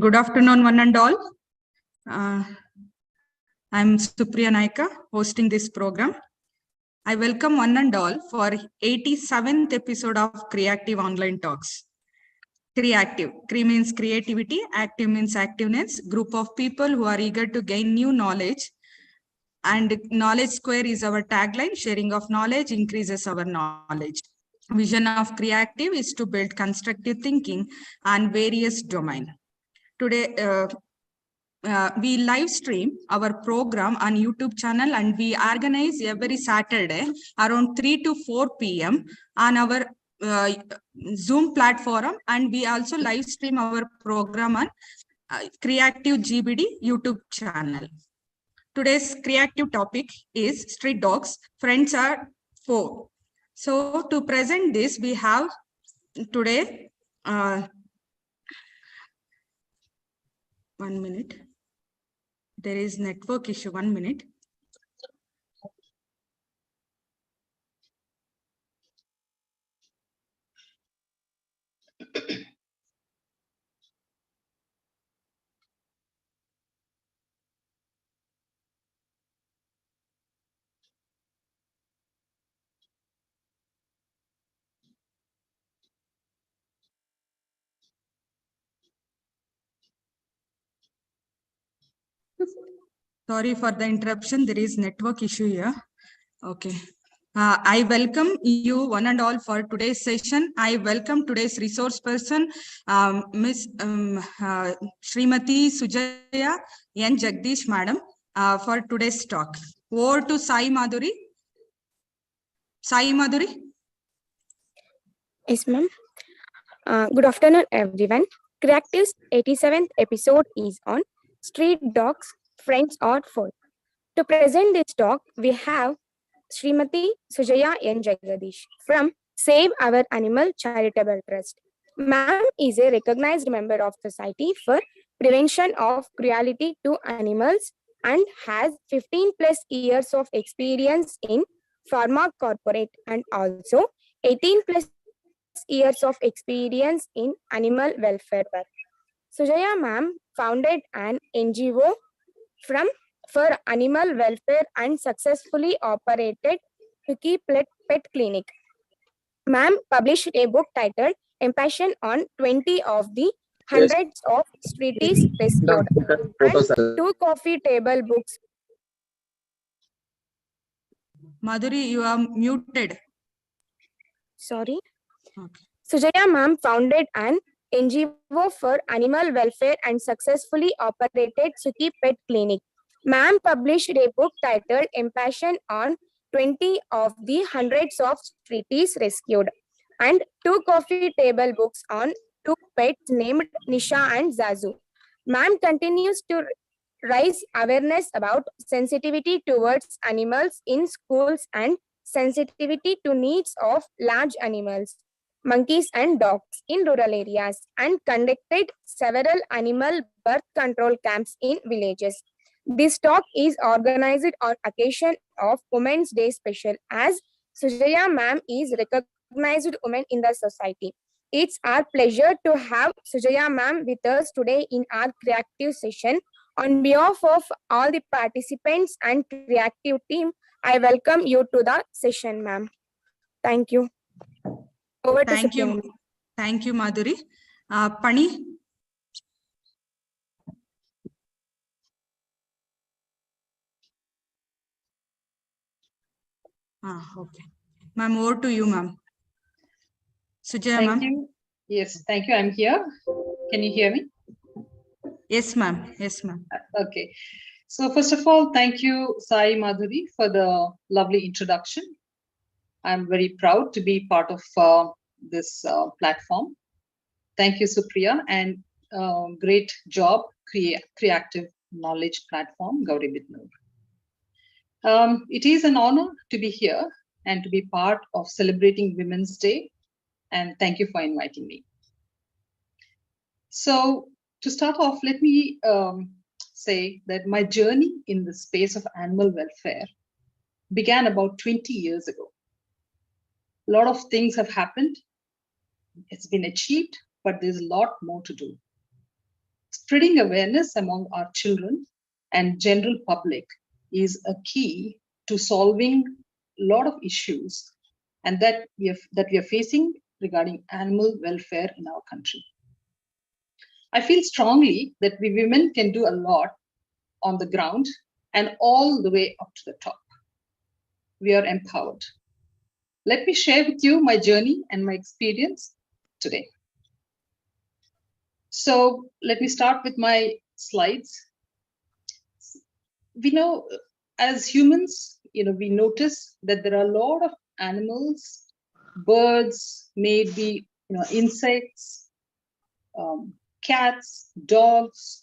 Good afternoon, one and all. I'm Supriya Naika, hosting this program. I welcome one and all for 87th episode of Creactive Online Talks. Creactive. Cre means creativity, active means activeness, group of people who are eager to gain new knowledge. And Knowledge Square is our tagline, sharing of knowledge increases our knowledge. Vision of Creactive is to build constructive thinking on various domains. Today, we live stream our program on YouTube channel, and we organize every Saturday around 3 to 4 p.m. on our Zoom platform, and we also live stream our program on Creactive GBD YouTube channel. Today's creative topic is street dogs, friends are foe. So to present this, we have today 1 minute. There is network issue. 1 minute. Sorry for the interruption. There is network issue here. Okay. I welcome you one and all for today's session. I welcome today's resource person, Miss Srimati Sujaya N. Jagdish Madam, for today's talk. Over to Sai Madhuri. Sai Madhuri. Yes, ma'am. Good afternoon, everyone. Creactive's 87th episode is on street dogs, friends or foe. To present this talk, we have Srimati Sujaya N. Jagadish from Save Our Animal Charitable Trust. Ma'am is a recognized member of Society for Prevention of Cruelty to Animals and has 15 plus years of experience in pharma corporate and also 18 plus years of experience in animal welfare work. Sujaya ma'am founded an NGO for animal welfare and successfully operated to keep pet clinic. Ma'am published a book titled Empassion on 20 of the hundreds of streeties rescued and 2 coffee table books. Madhuri, you are muted. Sorry. Okay. Sujaya ma'am founded an NGO for animal welfare and successfully operated Suki Pet Clinic. Ma'am published a book titled Empassion on 20 of the hundreds of treaties rescued and 2 coffee table books on 2 pets named Nisha and Zazu. Ma'am continues to raise awareness about sensitivity towards animals in schools and sensitivity to needs of large animals, monkeys and dogs in rural areas, and conducted several animal birth control camps in villages. This talk is organized on occasion of Women's Day special as Sujaya ma'am is recognized woman in the society. It's our pleasure to have Sujaya ma'am with us today in our creative session. On behalf of all the participants and creative team, I welcome you to the session, ma'am. Thank you. Over to Thank you. Thank you, Madhuri. Pani. Okay. Ma'am, over to you, ma'am. Sujaya, ma'am. Thank you. Yes, thank you. I'm here. Can you hear me? Yes, ma'am. Yes, ma'am. Okay. So first of all, thank you, Sai Madhuri, for the lovely introduction. I'm very proud to be part of this platform. Thank you, Supriya, and great job, Creactive Knowledge Platform, Gauri Bitnoor. It is an honor to be here and to be part of celebrating Women's Day, and thank you for inviting me. So to start off, let me say that my journey in the space of animal welfare began about 20 years ago. A lot of things have happened. It's been achieved, but there's a lot more to do. spreading awareness among our children and general public is a key to solving a lot of issues and that we are facing regarding animal welfare in our country. I feel strongly that we women can do a lot on the ground and all the way up to the top. We are empowered. Let me share with you my journey and my experience today. So let me start with my slides. We know as humans, we notice that there are a lot of animals, birds, maybe insects, cats, dogs,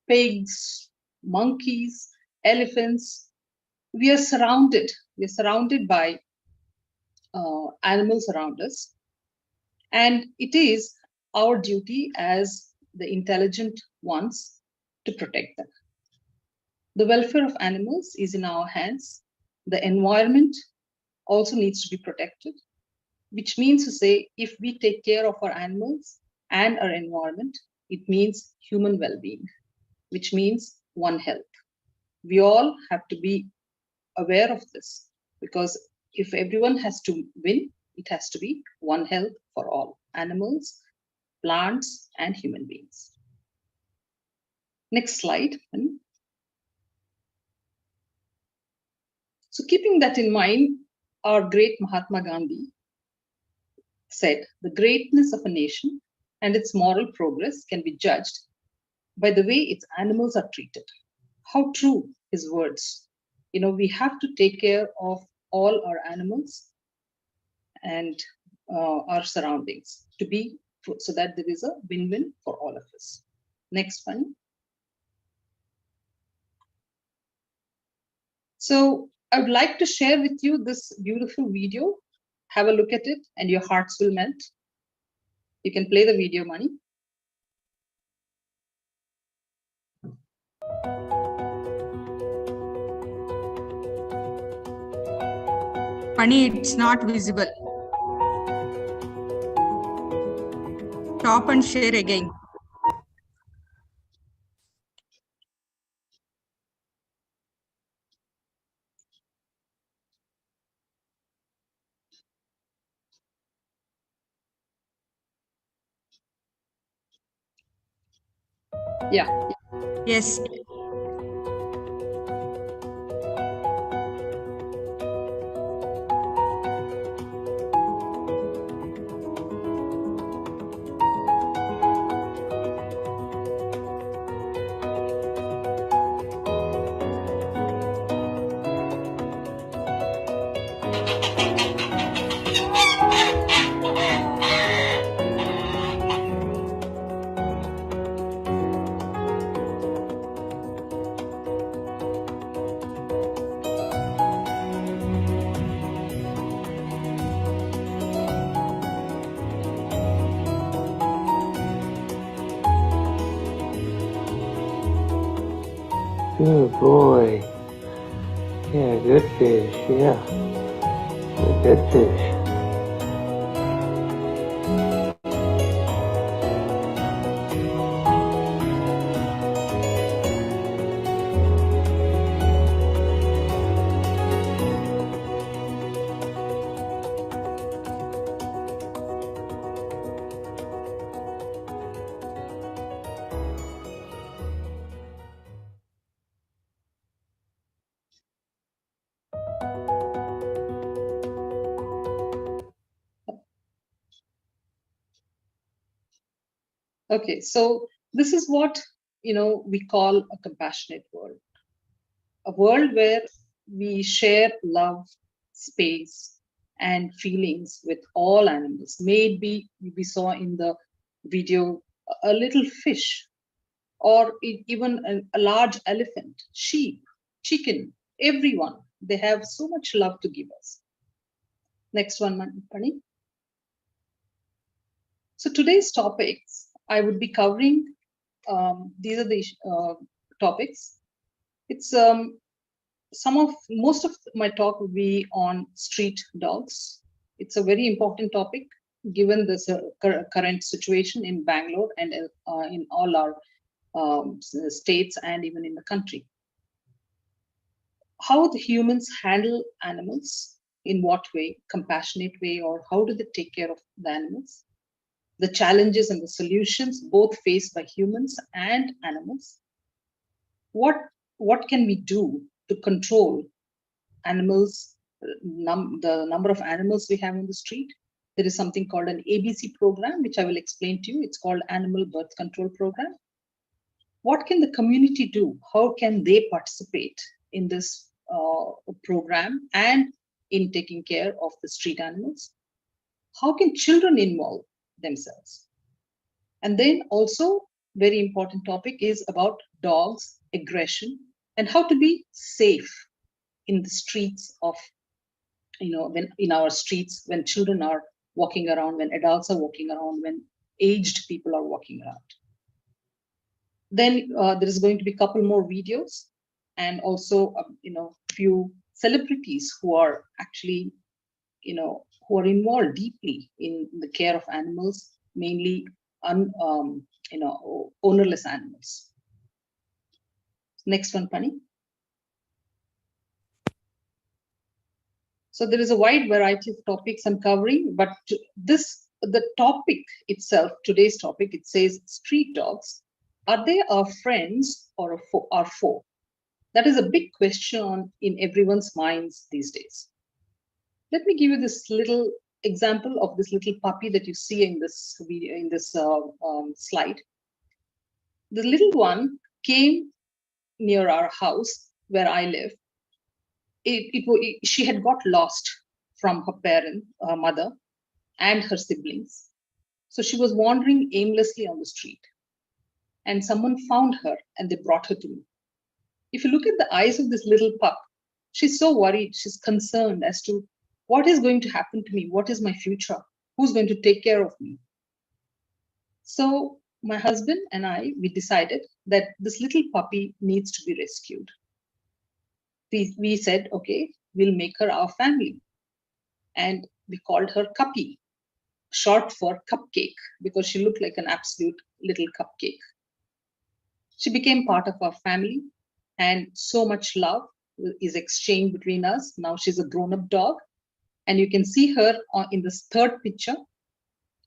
pigs, monkeys, elephants. We are surrounded by animals around us. And it is our duty as the intelligent ones to protect them. The welfare of animals is in our hands. The environment also needs to be protected, which means to say, if we take care of our animals and our environment, it means human well-being, which means One Health. We all have to be aware of this, because if everyone has to win, it has to be One Health for all, animals, plants, and human beings. Next slide. So keeping that in mind, our great Mahatma Gandhi said, the greatness of a nation and its moral progress can be judged by the way its animals are treated. How true his words. We have to take care of all our animals and our surroundings so that there is a win-win for all of us. Next one. So I would like to share with you this beautiful video. Have a look at it and your hearts will melt. You can play the video, Mani. Mani, it's not visible. Stop and share again. Yeah. Yes. Good boy. Yeah, good fish. Yeah. Good fish. Okay, so this is what we call a compassionate world. A world where we share love, space, and feelings with all animals. Maybe we saw in the video a little fish, or even a large elephant, sheep, chicken, everyone. They have so much love to give us. Next one, Pani. So today's topics, I would be covering, these are the topics. It's most of my talk will be on street dogs. It's a very important topic given the current situation in Bangalore and in all our states and even in the country. How the humans handle animals, in what way, compassionate way, or how do they take care of the animals? The challenges and the solutions both faced by humans and animals. What can we do to control animals, the number of animals we have on the street? There is something called an ABC program, which I will explain to you. It's called Animal Birth Control Program. What can the community do? How can they participate in this program and in taking care of the street animals? How can children involve themselves? And then also, very important topic is about dogs, aggression, and how to be safe in the streets of, when in our streets, when children are walking around, when adults are walking around, when aged people are walking around. Then there is going to be a couple more videos, and also few celebrities who are actually who are involved deeply in the care of animals, mainly ownerless animals. Next one, Pani. So there is a wide variety of topics I'm covering, but the topic itself, today's topic, it says street dogs. Are they our friends or our foe? That is a big question in everyone's minds these days. Let me give you this little example of this little puppy that you see in this video, in this slide. The little one came near our house where I live. She had got lost from her mother, and her siblings. So she was wandering aimlessly on the street, and someone found her and they brought her to me. If you look at the eyes of this little pup, she's so worried, she's concerned as to what is going to happen to me, what is my future, who's going to take care of me. So my husband and I, we decided that this little puppy needs to be rescued. We said, okay, we'll make her our family. And we called her Cuppy, short for cupcake, because she looked like an absolute little cupcake. She became part of our family, and so much love is exchanged between us. Now she's a grown-up dog, and you can see her in this third picture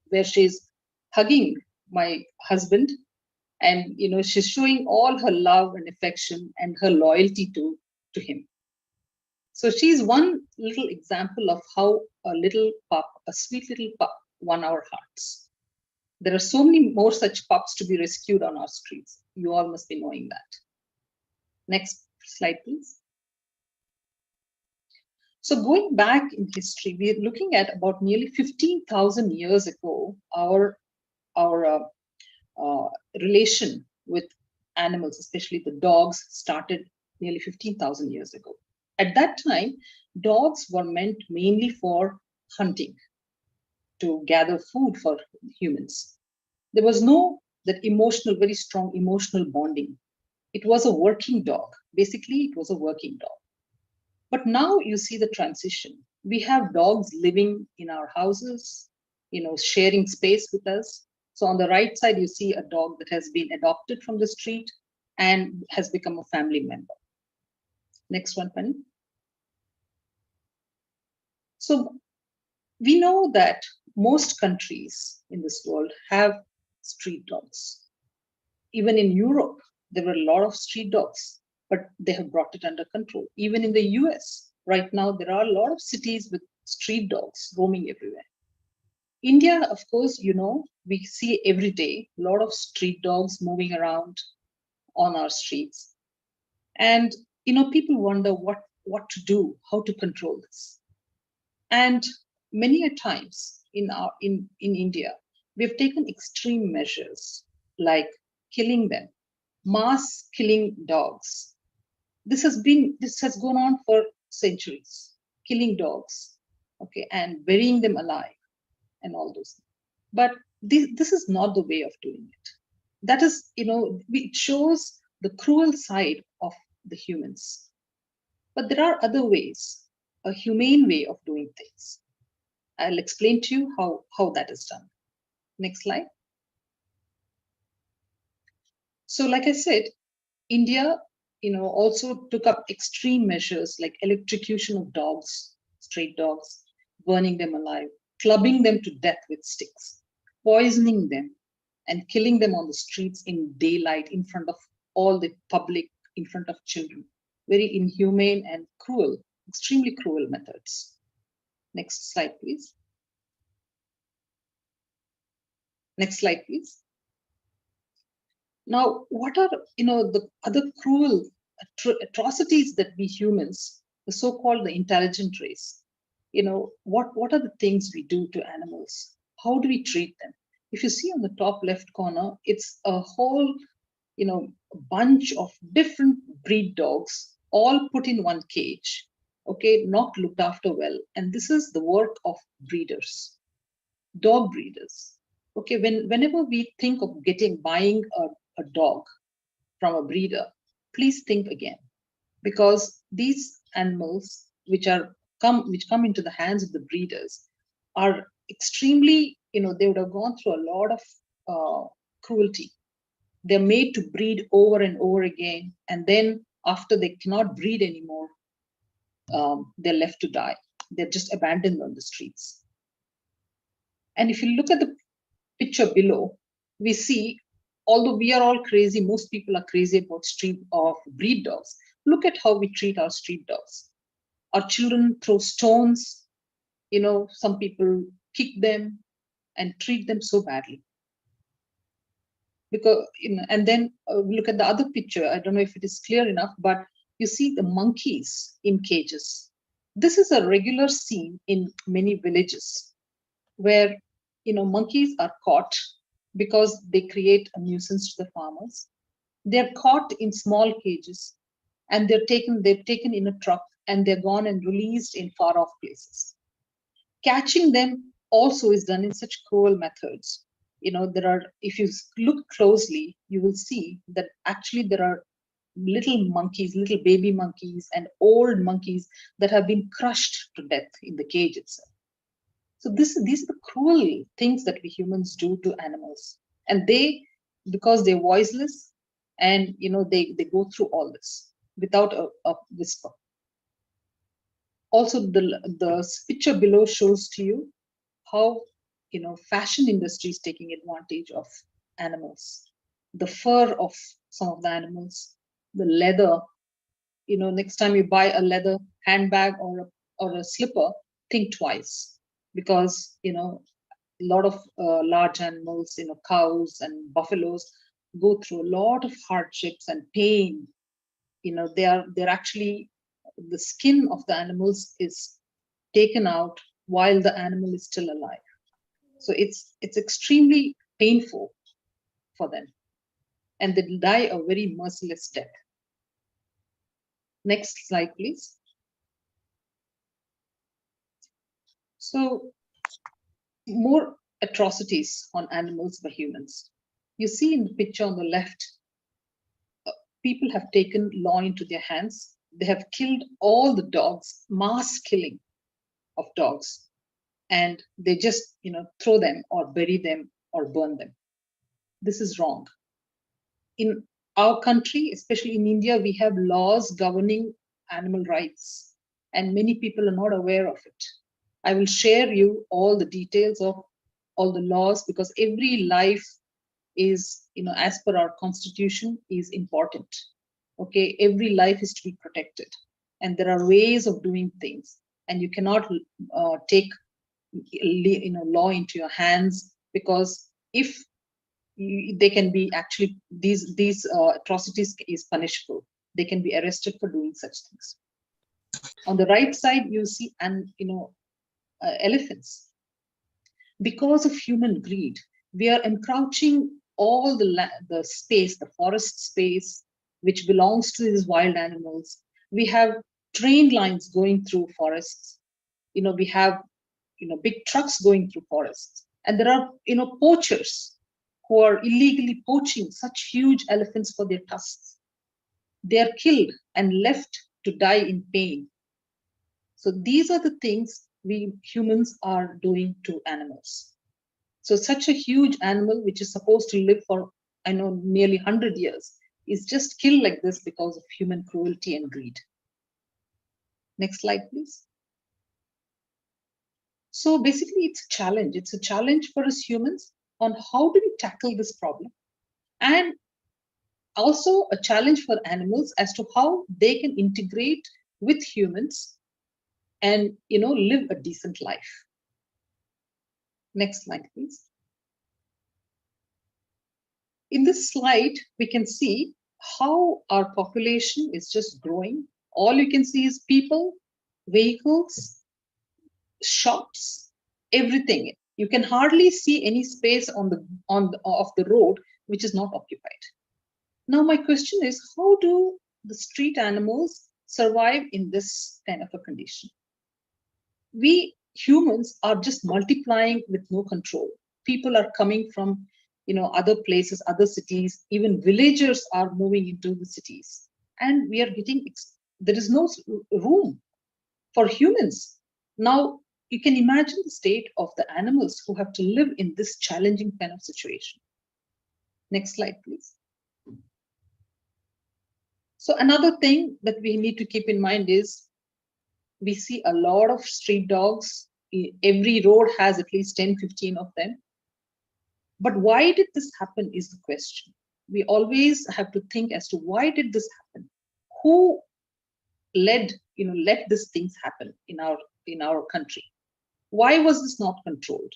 where she's hugging my husband, and she's showing all her love and affection and her loyalty to him. So she's one little example of how a little pup, a sweet little pup, won our hearts. There are so many more such pups to be rescued on our streets. You all must be knowing that. Next slide, please. So going back in history, we're looking at about nearly 15,000 years ago, our relation with animals, especially the dogs, started nearly 15,000 years ago. At that time, dogs were meant mainly for hunting, to gather food for humans. There was no very strong emotional bonding. It was a working dog. Basically, it was a working dog. But now you see the transition. We have dogs living in our houses, sharing space with us. So on the right side, you see a dog that has been adopted from the street and has become a family member. Next one, Penny. So we know that most countries in this world have street dogs. Even in Europe, there were a lot of street dogs, but they have brought it under control. Even in the US, right now, there are a lot of cities with street dogs roaming everywhere. India, of course, we see every day a lot of street dogs moving around on our streets. And, people wonder what to do, how to control this. And many a times in India, we've taken extreme measures like killing them, mass killing dogs. This has gone on for centuries, killing dogs, okay, and burying them alive and all those things. But this is not the way of doing it. That is, it shows the cruel side of the humans. But there are other ways, a humane way of doing things. I'll explain to you how that is done. Next slide. So like I said, India, also took up extreme measures like electrocution of dogs, stray dogs, burning them alive, clubbing them to death with sticks, poisoning them, and killing them on the streets in daylight in front of all the public, in front of children. Very inhumane and cruel, extremely cruel methods. Next slide, please. Next slide, please. Now, what are the other cruel atrocities that we humans, the so-called the intelligent race, what are the things we do to animals? How do we treat them? If you see on the top left corner, it's a whole bunch of different breed dogs, all put in one cage, okay, not looked after well. And this is the work of breeders, dog breeders. Okay, whenever we think of buying a dog from a breeder, please think again, because these animals which come into the hands of the breeders are extremely, they would have gone through a lot of cruelty. They're made to breed over and over again, and then after they cannot breed anymore, they're left to die. They're just abandoned on the streets. And if you look at the picture below, we see, although we are all crazy, most people are crazy about breed dogs. Look at how we treat our street dogs. Our children throw stones, some people kick them and treat them so badly. Because, and then look at the other picture. I don't know if it is clear enough, but you see the monkeys in cages. This is a regular scene in many villages where, monkeys are caught because they create a nuisance to the farmers. They're caught in small cages and they've taken in a truck and they're gone and released in far off places. Catching them also is done in such cruel methods. If you look closely, you will see that actually there are little monkeys, little baby monkeys and old monkeys that have been crushed to death in the cage itself. So these are the cruel things that we humans do to animals. And because they're voiceless and, they go through all this without a whisper. Also, the picture below shows to you how, fashion industry is taking advantage of animals. The fur of some of the animals, the leather, next time you buy a leather handbag or a slipper, think twice. Because, a lot of large animals, cows and buffaloes go through a lot of hardships and pain. They're actually, the skin of the animals is taken out while the animal is still alive. So it's extremely painful for them. And they die a very merciless death. Next slide, please. So more atrocities on animals by humans. You see in the picture on the left, people have taken law into their hands. They have killed all the dogs, mass killing of dogs. And they just, throw them or bury them or burn them. This is wrong. In our country, especially in India, we have laws governing animal rights, and many people are not aware of it. I will share you all the details of all the laws, because every life is, as per our constitution, is important. Okay, every life is to be protected, and there are ways of doing things, and you cannot take law into your hands, because if they can be actually, these atrocities is punishable. They can be arrested for doing such things. On the right side, you see elephants. Because of human greed, we are encroaching all the space, the forest space, which belongs to these wild animals. We have train lines going through forests. We have big trucks going through forests, and there are poachers who are illegally poaching such huge elephants for their tusks. They are killed and left to die in pain. So these are the things we humans are doing to animals. So such a huge animal, which is supposed to live for I know nearly 100 years, is just killed like this because of human cruelty and greed. Next slide, please. So basically, it's a challenge. It's a challenge for us humans on how do we tackle this problem, and also a challenge for animals as to how they can integrate with humans and live a decent life. Next slide, please. In this slide, we can see how our population is just growing. All you can see is people, vehicles, shops, everything. You can hardly see any space of the road which is not occupied. Now my question is, how do the street animals survive in this kind of a condition? We humans are just multiplying with no control. People are coming from other places, other cities, even villagers are moving into the cities, and we are getting, there is no room for humans. Now you can imagine the state of the animals who have to live in this challenging kind of situation. Next slide, please. So another thing that we need to keep in mind is we see a lot of street dogs. Every road has at least 10-15 of them. But why did this happen is the question. We always have to think as to why did this happen? Who let these things happen in our country? Why was this not controlled?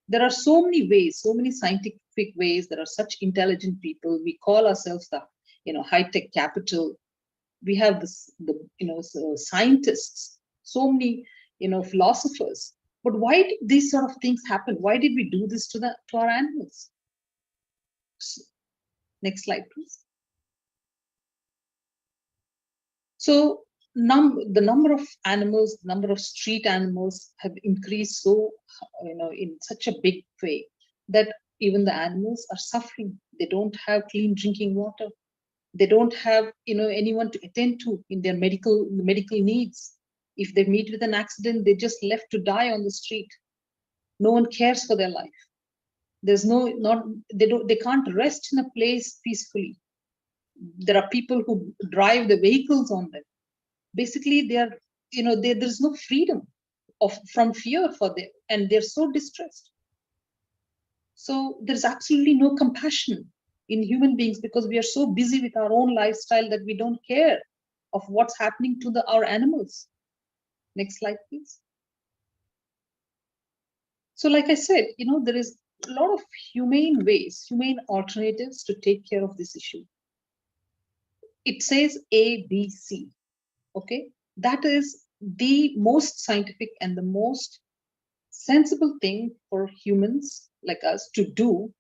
There are so many ways, so many scientific ways. There are such intelligent people. We call ourselves the high-tech capital. We have scientists, so many philosophers. But why did these sort of things happen? Why did we do this to our animals? Next slide, please. So the number of animals, the number of street animals have increased so in such a big way that even the animals are suffering. They don't have clean drinking water. They don't have anyone to attend to in their medical needs. If they meet with an accident, they're just left to die on the street. No one cares for their life. There's they can't rest in a place peacefully. There are people who drive the vehicles on them. Basically, there's no freedom from fear for them, and they're so distressed. So there's absolutely no compassion in human beings because we are so busy with our own lifestyle that we don't care of what's happening to our animals. Next slide, please. So like I said, there is a lot of humane ways, humane alternatives to take care of this issue. It says A, B, C. Okay, that is the most scientific and the most sensible thing for humans like us to do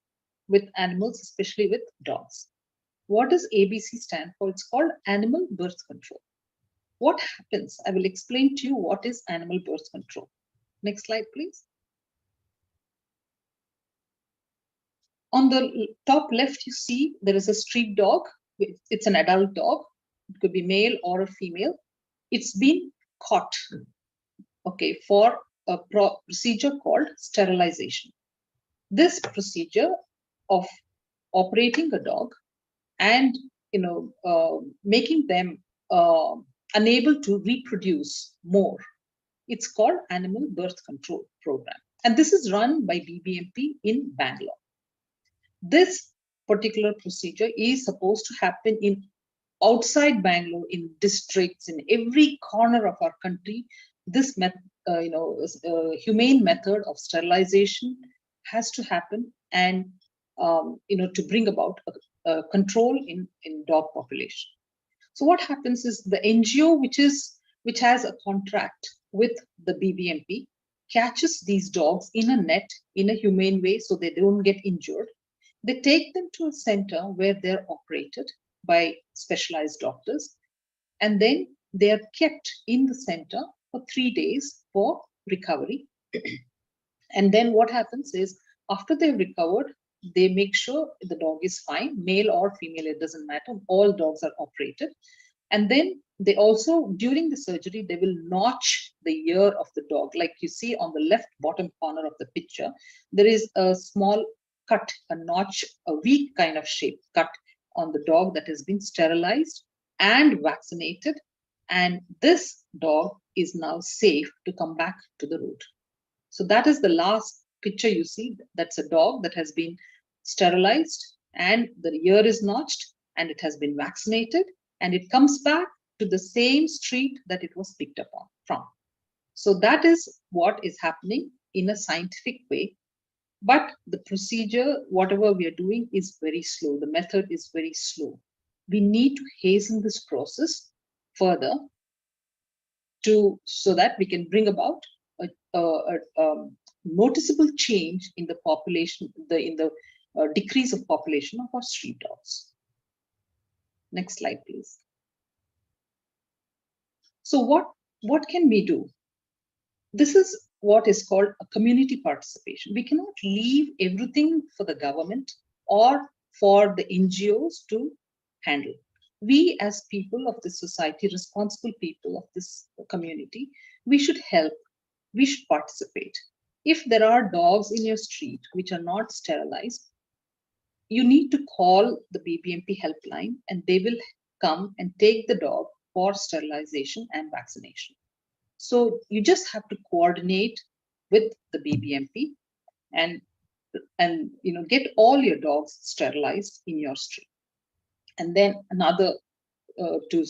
with animals, especially with dogs. What does ABC stand for? It's called animal birth control. What happens? I will explain to you what is animal birth control. Next slide, please. On the top left, you see there is a street dog. It's an adult dog. It could be male or a female. It's been caught, okay, for a procedure called sterilization. This procedure of operating a dog and making them unable to reproduce more, it's called animal birth control program, and this is run by BBMP in Bangalore. This particular procedure is supposed to happen in outside Bangalore, in districts, in every corner of our country. This humane method of sterilization has to happen, and to bring about a control in dog population. So what happens is the NGO, which has a contract with the BBMP, catches these dogs in a net in a humane way so they don't get injured. They take them to a center where they're operated by specialized doctors, and then they are kept in the center for 3 days for recovery. And then what happens is, after they've recovered, they make sure the dog is fine, male or female, it doesn't matter, all dogs are operated. And then they also, during the surgery, they will notch the ear of the dog. Like you see on the left bottom corner of the picture, there is a small cut, a notch, a weak kind of shape cut on the dog that has been sterilized and vaccinated. And this dog is now safe to come back to the road. So that is the last picture you see. That's a dog that has been sterilized and the ear is notched and it has been vaccinated and it comes back to the same street that it was picked up from. So that is what is happening in a scientific way. But the procedure, whatever we are doing, is very slow. The method is very slow. We need to hasten this process further so that we can bring about a noticeable change in the population, in the decrease of population of our street dogs. Next slide, please. So what can we do? This is what is called a community participation. We cannot leave everything for the government or for the NGOs to handle. We as people of this society, responsible people of this community, we should help, we should participate. If there are dogs in your street which are not sterilized, you need to call the BBMP helpline and they will come and take the dog for sterilization and vaccination. So you just have to coordinate with the BBMP and get all your dogs sterilized in your street. And then another, to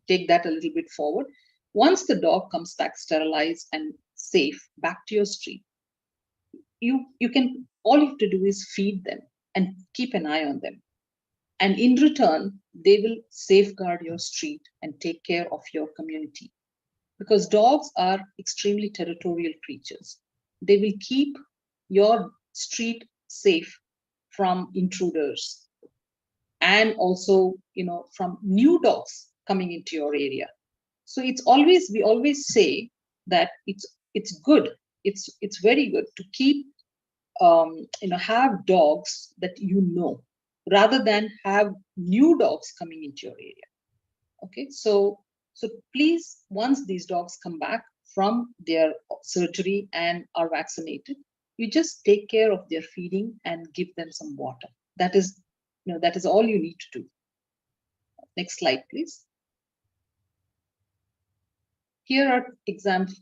take that a little bit forward, once the dog comes back sterilized and safe back to your street, all you have to do is feed them and keep an eye on them. And in return, they will safeguard your street and take care of your community. Because dogs are extremely territorial creatures. They will keep your street safe from intruders and also, from new dogs coming into your area. So we always say that it's good. It's very good to keep, have dogs that rather than have new dogs coming into your area. Okay, so please, once these dogs come back from their surgery and are vaccinated, you just take care of their feeding and give them some water. That is all you need to do. Next slide, please. Here are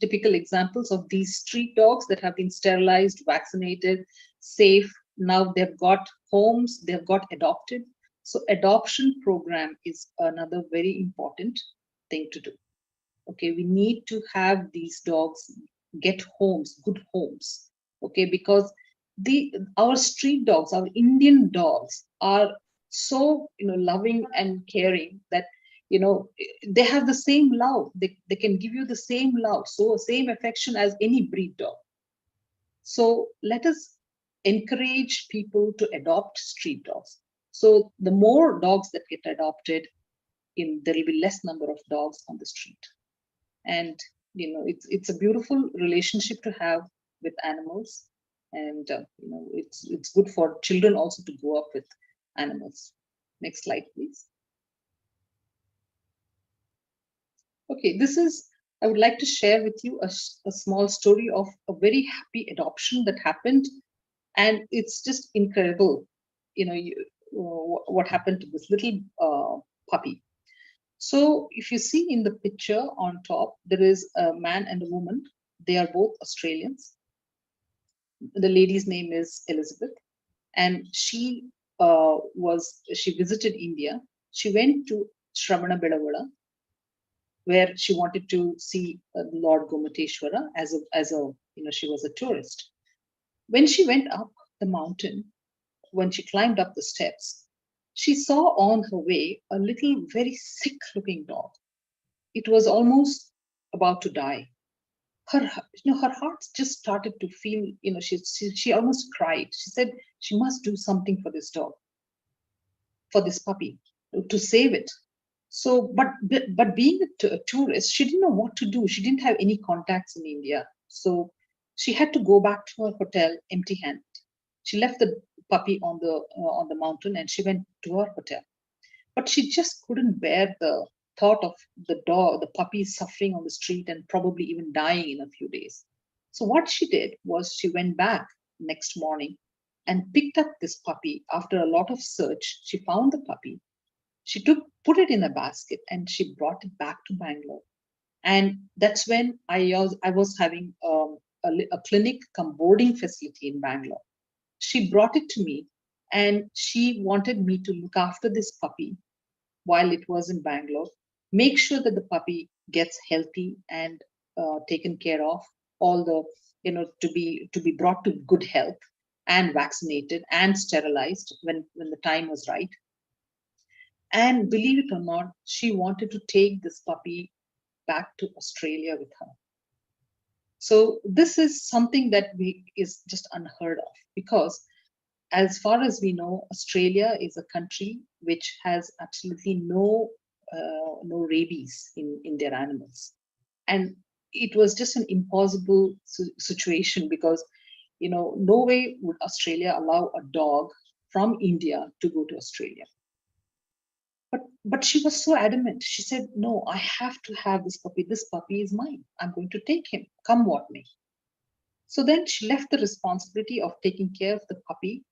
typical examples of these street dogs that have been sterilized, vaccinated, safe. Now they've got homes, they've got adopted. So adoption program is another very important thing to do. Okay, we need to have these dogs get homes, good homes. Okay, because our street dogs, our Indian dogs are so loving and caring that they have the same love. They can give you the same love, so same affection as any breed dog. So let us encourage people to adopt street dogs. So the more dogs that get adopted, there will be less number of dogs on the street. And it's a beautiful relationship to have with animals, and it's good for children also to grow up with animals. Next slide, please. Okay, I would like to share with you a small story of a very happy adoption that happened, and it's just incredible, what happened to this little puppy. So if you see in the picture on top, there is a man and a woman. They are both Australians. The lady's name is Elizabeth, and she visited India. She went to Shravanabelagooda, where she wanted to see Lord Gomateshwara she was a tourist. When she went up the mountain, when she climbed up the steps, she saw on her way a little very sick looking dog. It was almost about to die. Her heart just started to feel, she almost cried. She said she must do something for this dog, for this puppy, to save it. So, but being a tourist, she didn't know what to do. She didn't have any contacts in India. So she had to go back to her hotel empty-handed. She left the puppy on the mountain and she went to her hotel. But she just couldn't bear the thought of the puppy suffering on the street and probably even dying in a few days. So what she did was she went back next morning and picked up this puppy. After a lot of search, she found the puppy. She put it in a basket and she brought it back to Bangalore. And that's when I was having a clinic cum boarding facility in Bangalore. She brought it to me and she wanted me to look after this puppy while it was in Bangalore, make sure that the puppy gets healthy and taken care of, all the, to be brought to good health and vaccinated and sterilized when the time was right. And believe it or not, she wanted to take this puppy back to Australia with her. So this is something that is just unheard of, because as far as we know, Australia is a country which has absolutely no rabies in their animals. And it was just an impossible situation, because no way would Australia allow a dog from India to go to Australia. But she was so adamant. She said, no, I have to have this puppy. This puppy is mine. I'm going to take him, come what may. So then she left the responsibility of taking care of the puppy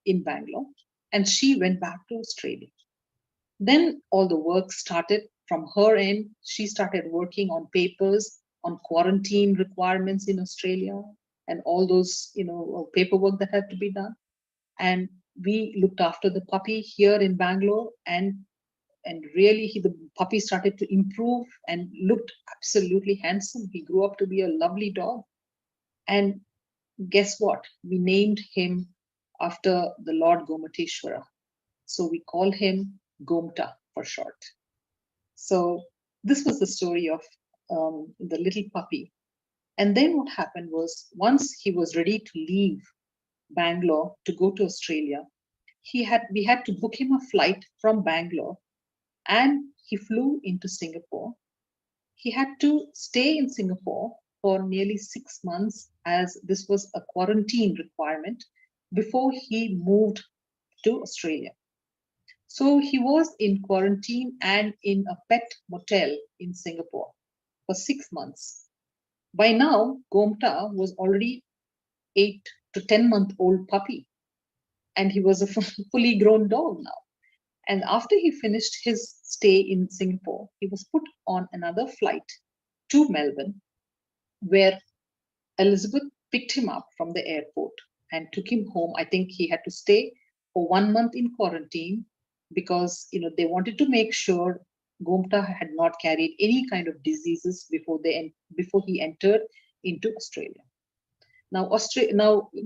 in Bangalore, and she went back to Australia. Then all the work started from her end. She started working on papers, on quarantine requirements in Australia, and all those paperwork that had to be done. And we looked after the puppy here in Bangalore, and really the puppy started to improve and looked absolutely handsome. He grew up to be a lovely dog. And guess what? We named him after the Lord Gomateshwara. So we call him Gomta for short. So this was the story of the little puppy. And then what happened was, once he was ready to leave Bangalore to go to Australia, we had to book him a flight from Bangalore, and he flew into Singapore. He had to stay in Singapore for nearly 6 months, as this was a quarantine requirement, before he moved to Australia. So he was in quarantine and in a pet motel in Singapore for 6 months. By now, Gomta was already 8 to 10-month-old puppy, and he was a fully grown dog now. And after he finished his stay in Singapore, he was put on another flight to Melbourne, where Elizabeth picked him up from the airport and took him home. I think he had to stay for 1 month in quarantine, because they wanted to make sure Gomta had not carried any kind of diseases before he entered into Australia. Now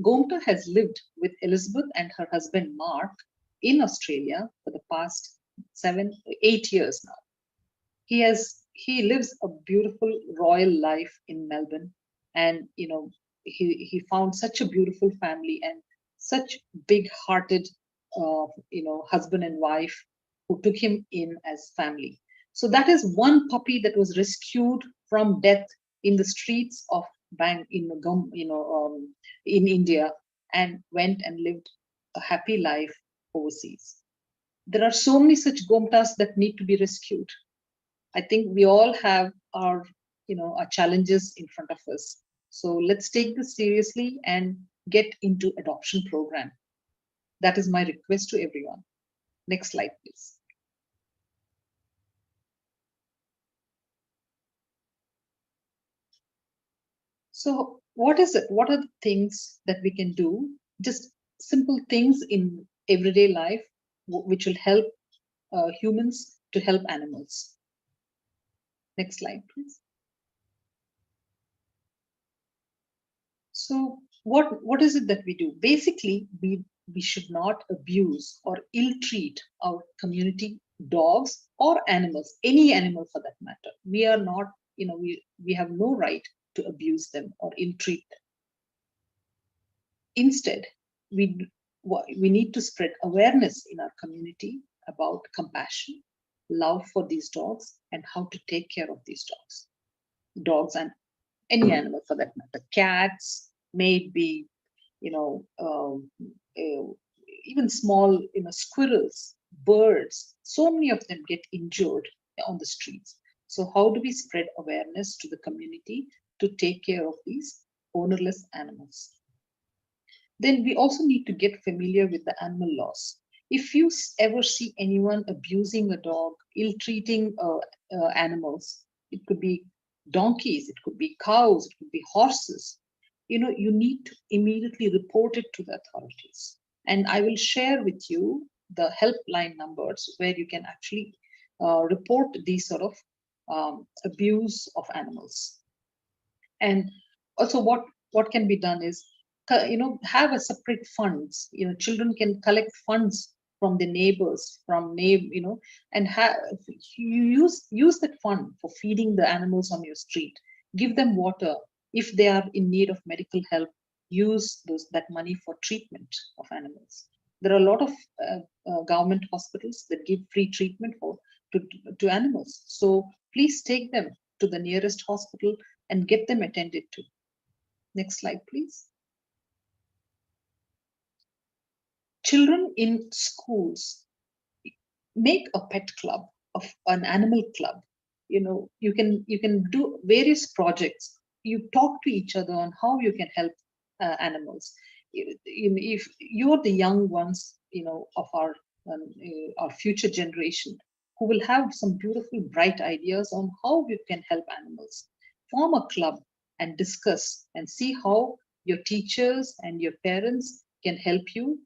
Gomta has lived with Elizabeth and her husband Mark in Australia for the past 7-8 years now. He lives a beautiful royal life in Melbourne, and he found such a beautiful family and such big-hearted husband and wife who took him in as family. So that is one puppy that was rescued from death in the streets of in India, and went and lived a happy life overseas. There are so many such Gomtas that need to be rescued. I think we all have our challenges in front of us. So let's take this seriously and get into adoption program. That is my request to everyone. Next slide, please. So what is it? What are the things that we can do? Just simple things in everyday life which will help humans to help animals. Next slide, please. So what is it that we do? Basically, we should not abuse or ill-treat our community dogs or animals, any animal for that matter. We are not, we have no right to abuse them or ill-treat them. Instead, we need to spread awareness in our community about compassion, love for these dogs, and how to take care of these dogs and any animal for that matter. Cats, maybe, even small, squirrels, birds. So many of them get injured on the streets. So how do we spread awareness to the community to take care of these ownerless animals? Then we also need to get familiar with the animal laws. If you ever see anyone abusing a dog, ill-treating animals, it could be donkeys, it could be cows, it could be horses, you need to immediately report it to the authorities. And I will share with you the helpline numbers where you can actually report these sort of abuse of animals. And also what can be done is, have a separate funds. Children can collect funds from the neighbors, and you use that fund for feeding the animals on your street. Give them water. If they are in need of medical help, use that money for treatment of animals. There are a lot of government hospitals that give free treatment to animals. So please take them to the nearest hospital and get them attended to. Next slide, please. Children in schools, make a pet club, of an animal club. You can do various projects. You talk to each other on how you can help animals. If you're the young ones, of our future generation, who will have some beautiful, bright ideas on how we can help animals, form a club and discuss and see how your teachers and your parents can help you,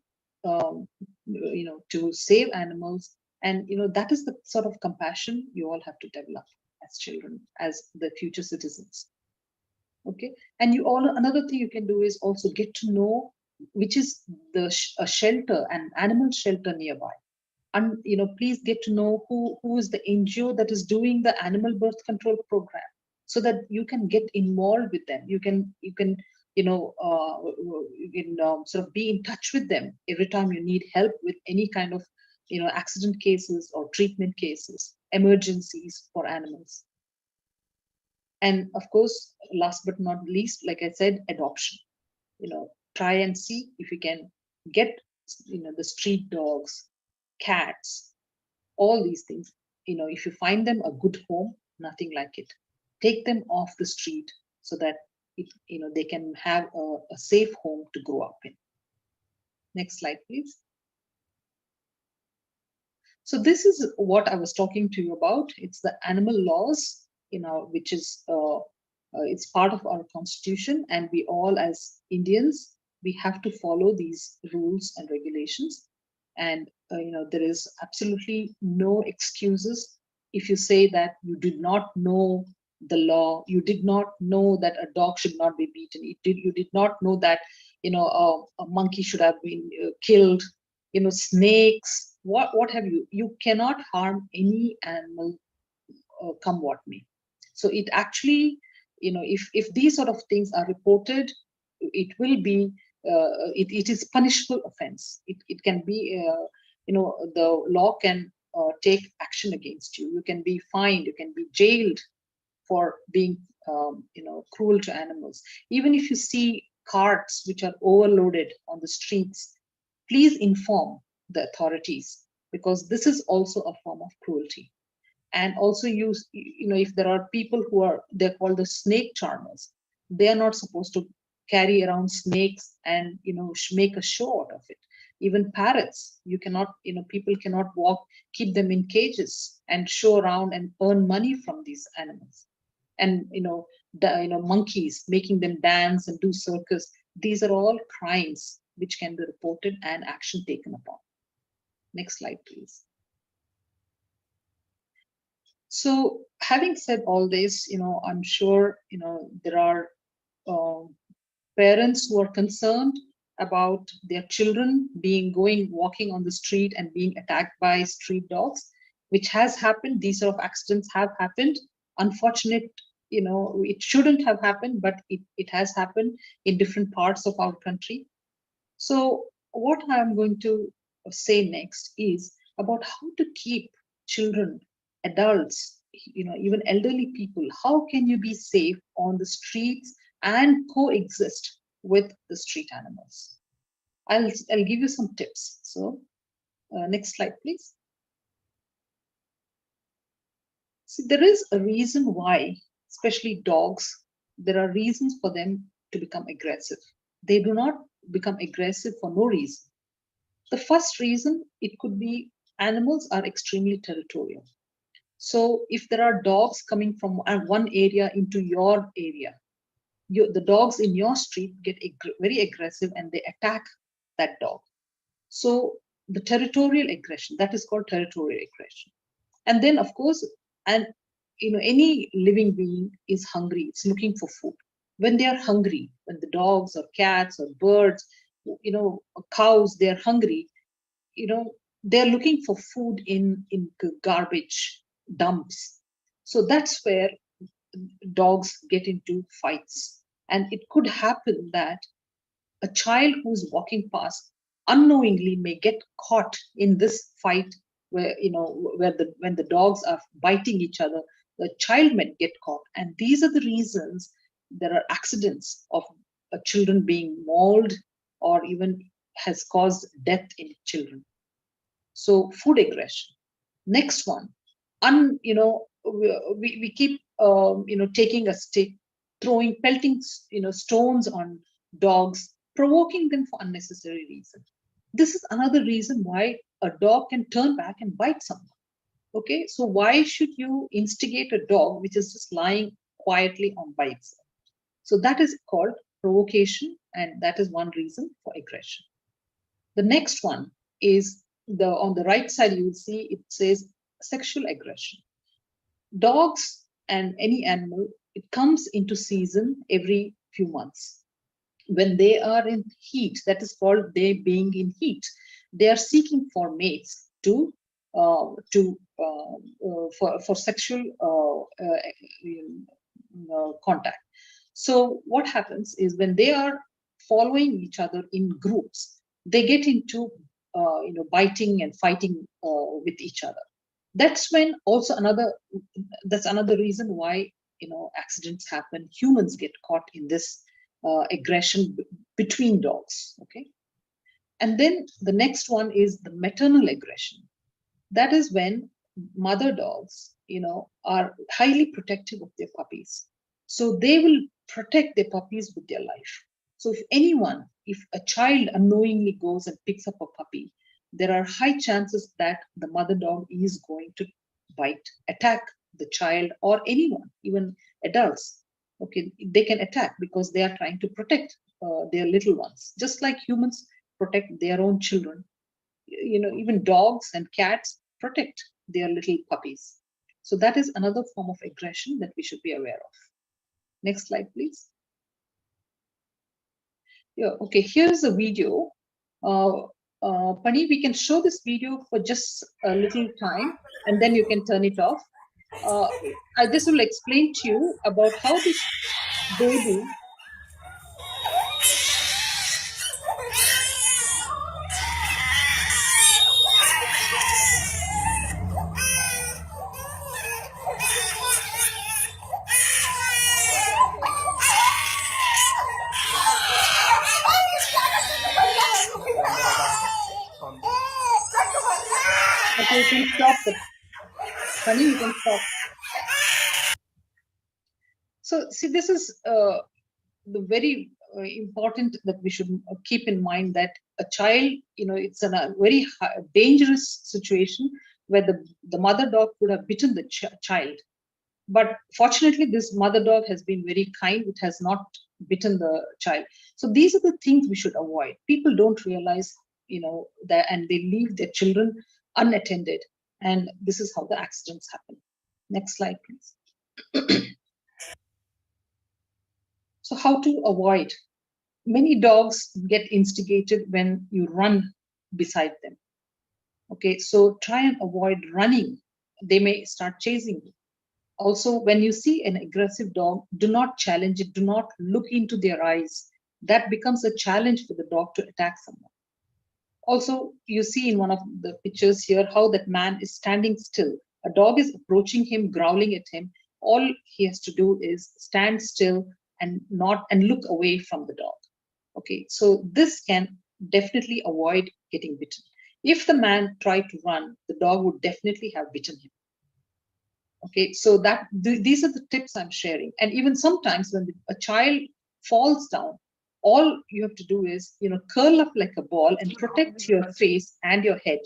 to save animals. And that is the sort of compassion you all have to develop as children, as the future citizens. Okay. And another thing you can do is also get to know which is a shelter, an animal shelter nearby. And please get to know who is the NGO that is doing the animal birth control program, so that you can get involved with them. You can sort of be in touch with them every time you need help with any kind of accident cases or treatment cases, emergencies for animals. And of course, last but not least, like I said, adoption. Try and see if you can get the street dogs, cats, all these things. If you find them a good home, nothing like it. Take them off the street so that they can have a safe home to grow up in. Next slide, please. So this is what I was talking to you about. It's the animal laws, which is it's part of our constitution, and we all, as Indians, we have to follow these rules and regulations. And there is absolutely no excuses if you say that you did not know the law, you did not know that a dog should not be beaten, you did not know that a monkey should have been killed, snakes, what have you. You cannot harm any animal, come what may. So it actually, if these sort of things are reported, it will be it is punishable offense. It can be the law can take action against you. You can be fined, you can be jailed for being cruel to animals. Even if you see carts which are overloaded on the streets, please inform the authorities, because this is also a form of cruelty. And also if there are people they're called the snake charmers, they are not supposed to carry around snakes and make a show out of it. Even parrots, you cannot, people cannot keep them in cages and show around and earn money from these animals. And monkeys, making them dance and do circus, these are all crimes which can be reported and action taken upon. Next slide, please. So having said all this, I'm sure there are parents who are concerned about their children walking on the street and being attacked by street dogs, which has happened. These sort of accidents have happened. Unfortunate, it shouldn't have happened, but it has happened in different parts of our country. So what I'm going to say next is about how to keep children, adults, even elderly people. How can you be safe on the streets and coexist with the street animals? I'll give you some tips. So next slide, please. See, there is a reason why, especially dogs, there are reasons for them to become aggressive. They do not become aggressive for no reason. The first reason, it could be animals are extremely territorial. So if there are dogs coming from one area into your area, the dogs in your street get very aggressive and they attack that dog. So the territorial aggression, that is called territorial aggression. And then of course, and any living being is hungry, it's looking for food. When they are hungry, when the dogs or cats or birds, cows, they're hungry, they're looking for food in garbage dumps. So that's where dogs get into fights. And it could happen that a child who's walking past unknowingly may get caught in this fight where, when the dogs are biting each other, the child might get caught. And these are the reasons there are accidents of children being mauled or even has caused death in children. So food aggression. Next one, we keep taking a stick, pelting stones on dogs, provoking them for unnecessary reason. This is another reason why a dog can turn back and bite someone. Okay, so why should you instigate a dog which is just lying quietly on by itself? So that is called provocation, and that is one reason for aggression. The next one is on the right side, you will see it says sexual aggression. Dogs and any animal, it comes into season every few months. When they are in heat, that is called they being in heat, they are seeking for mates for sexual contact. So what happens is when they are following each other in groups, they get into biting and fighting with each other. That's when also that's another reason why accidents happen. Humans get caught in this aggression between dogs. Okay, and then the next one is the maternal aggression. That is when mother dogs are highly protective of their puppies, so they will protect their puppies with their life. So if a child unknowingly goes and picks up a puppy, there are high chances that the mother dog is going to bite, attack the child or anyone, even adults. Okay, they can attack because they are trying to protect their little ones, just like humans protect their own children. Even dogs and cats protect their little puppies. So that is another form of aggression that we should be aware of. Next slide, please. Yeah, okay, here's a video. Pani, we can show this video for just a little time and then you can turn it off. I just will explain to you about how this baby Okay, you can stop it. Pani, you can stop. So see, this is the very important that we should keep in mind, that a child, it's a very dangerous situation where the mother dog could have bitten the child. But fortunately, this mother dog has been very kind. It has not bitten the child. So these are the things we should avoid. People don't realize, that, and they leave their children unattended. And this is how the accidents happen. Next slide, please. So how to avoid? Many dogs get instigated when you run beside them. Okay, so try and avoid running. They may start chasing you. Also, when you see an aggressive dog, do not challenge it. Do not look into their eyes. That becomes a challenge for the dog to attack someone. Also, you see in one of the pictures here how that man is standing still. A dog is approaching him, growling at him. All he has to do is stand still and look away from the dog. Okay, so this can definitely avoid getting bitten. If the man tried to run, the dog would definitely have bitten him. Okay, so these are the tips I'm sharing. And even sometimes when a child falls down all you have to do is, curl up like a ball and protect your face and your head,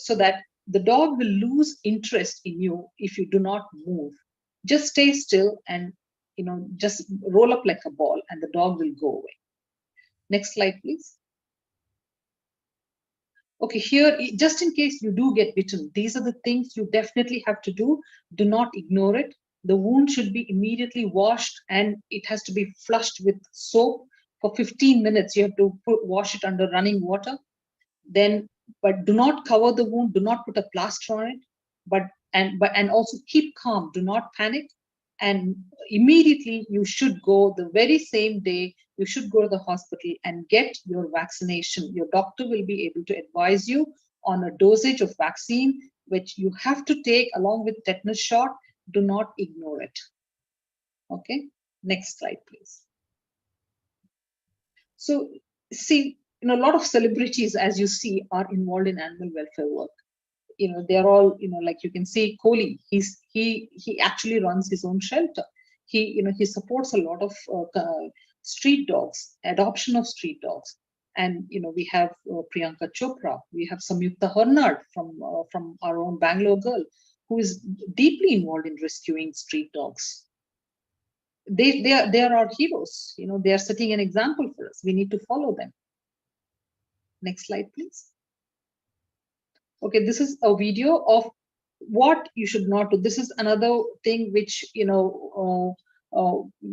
so that the dog will lose interest in you if you do not move. Just stay still and, just roll up like a ball and the dog will go away. Next slide, please. Okay, here, just in case you do get bitten, these are the things you definitely have to do. Do not ignore it. The wound should be immediately washed and it has to be flushed with soap for 15 minutes. You have to wash it under running water. But do not cover the wound. Do not put a plaster on it. And also keep calm. Do not panic. And immediately you should go, the very same day, you should go to the hospital and get your vaccination. Your doctor will be able to advise you on a dosage of vaccine, which you have to take along with tetanus shot. Do not ignore it. Okay, next slide, please. So, see, a lot of celebrities, as you see, are involved in animal welfare work. They're all, like you can see Kohli, he actually runs his own shelter. He supports a lot of street dogs, adoption of street dogs. And, we have Priyanka Chopra, we have Samyukta Hernad from our own Bangalore girl, who is deeply involved in rescuing street dogs. They are our heroes. They are setting an example for us. We need to follow them. Next slide, please. Okay, this is a video of what you should not do. This is another thing which, a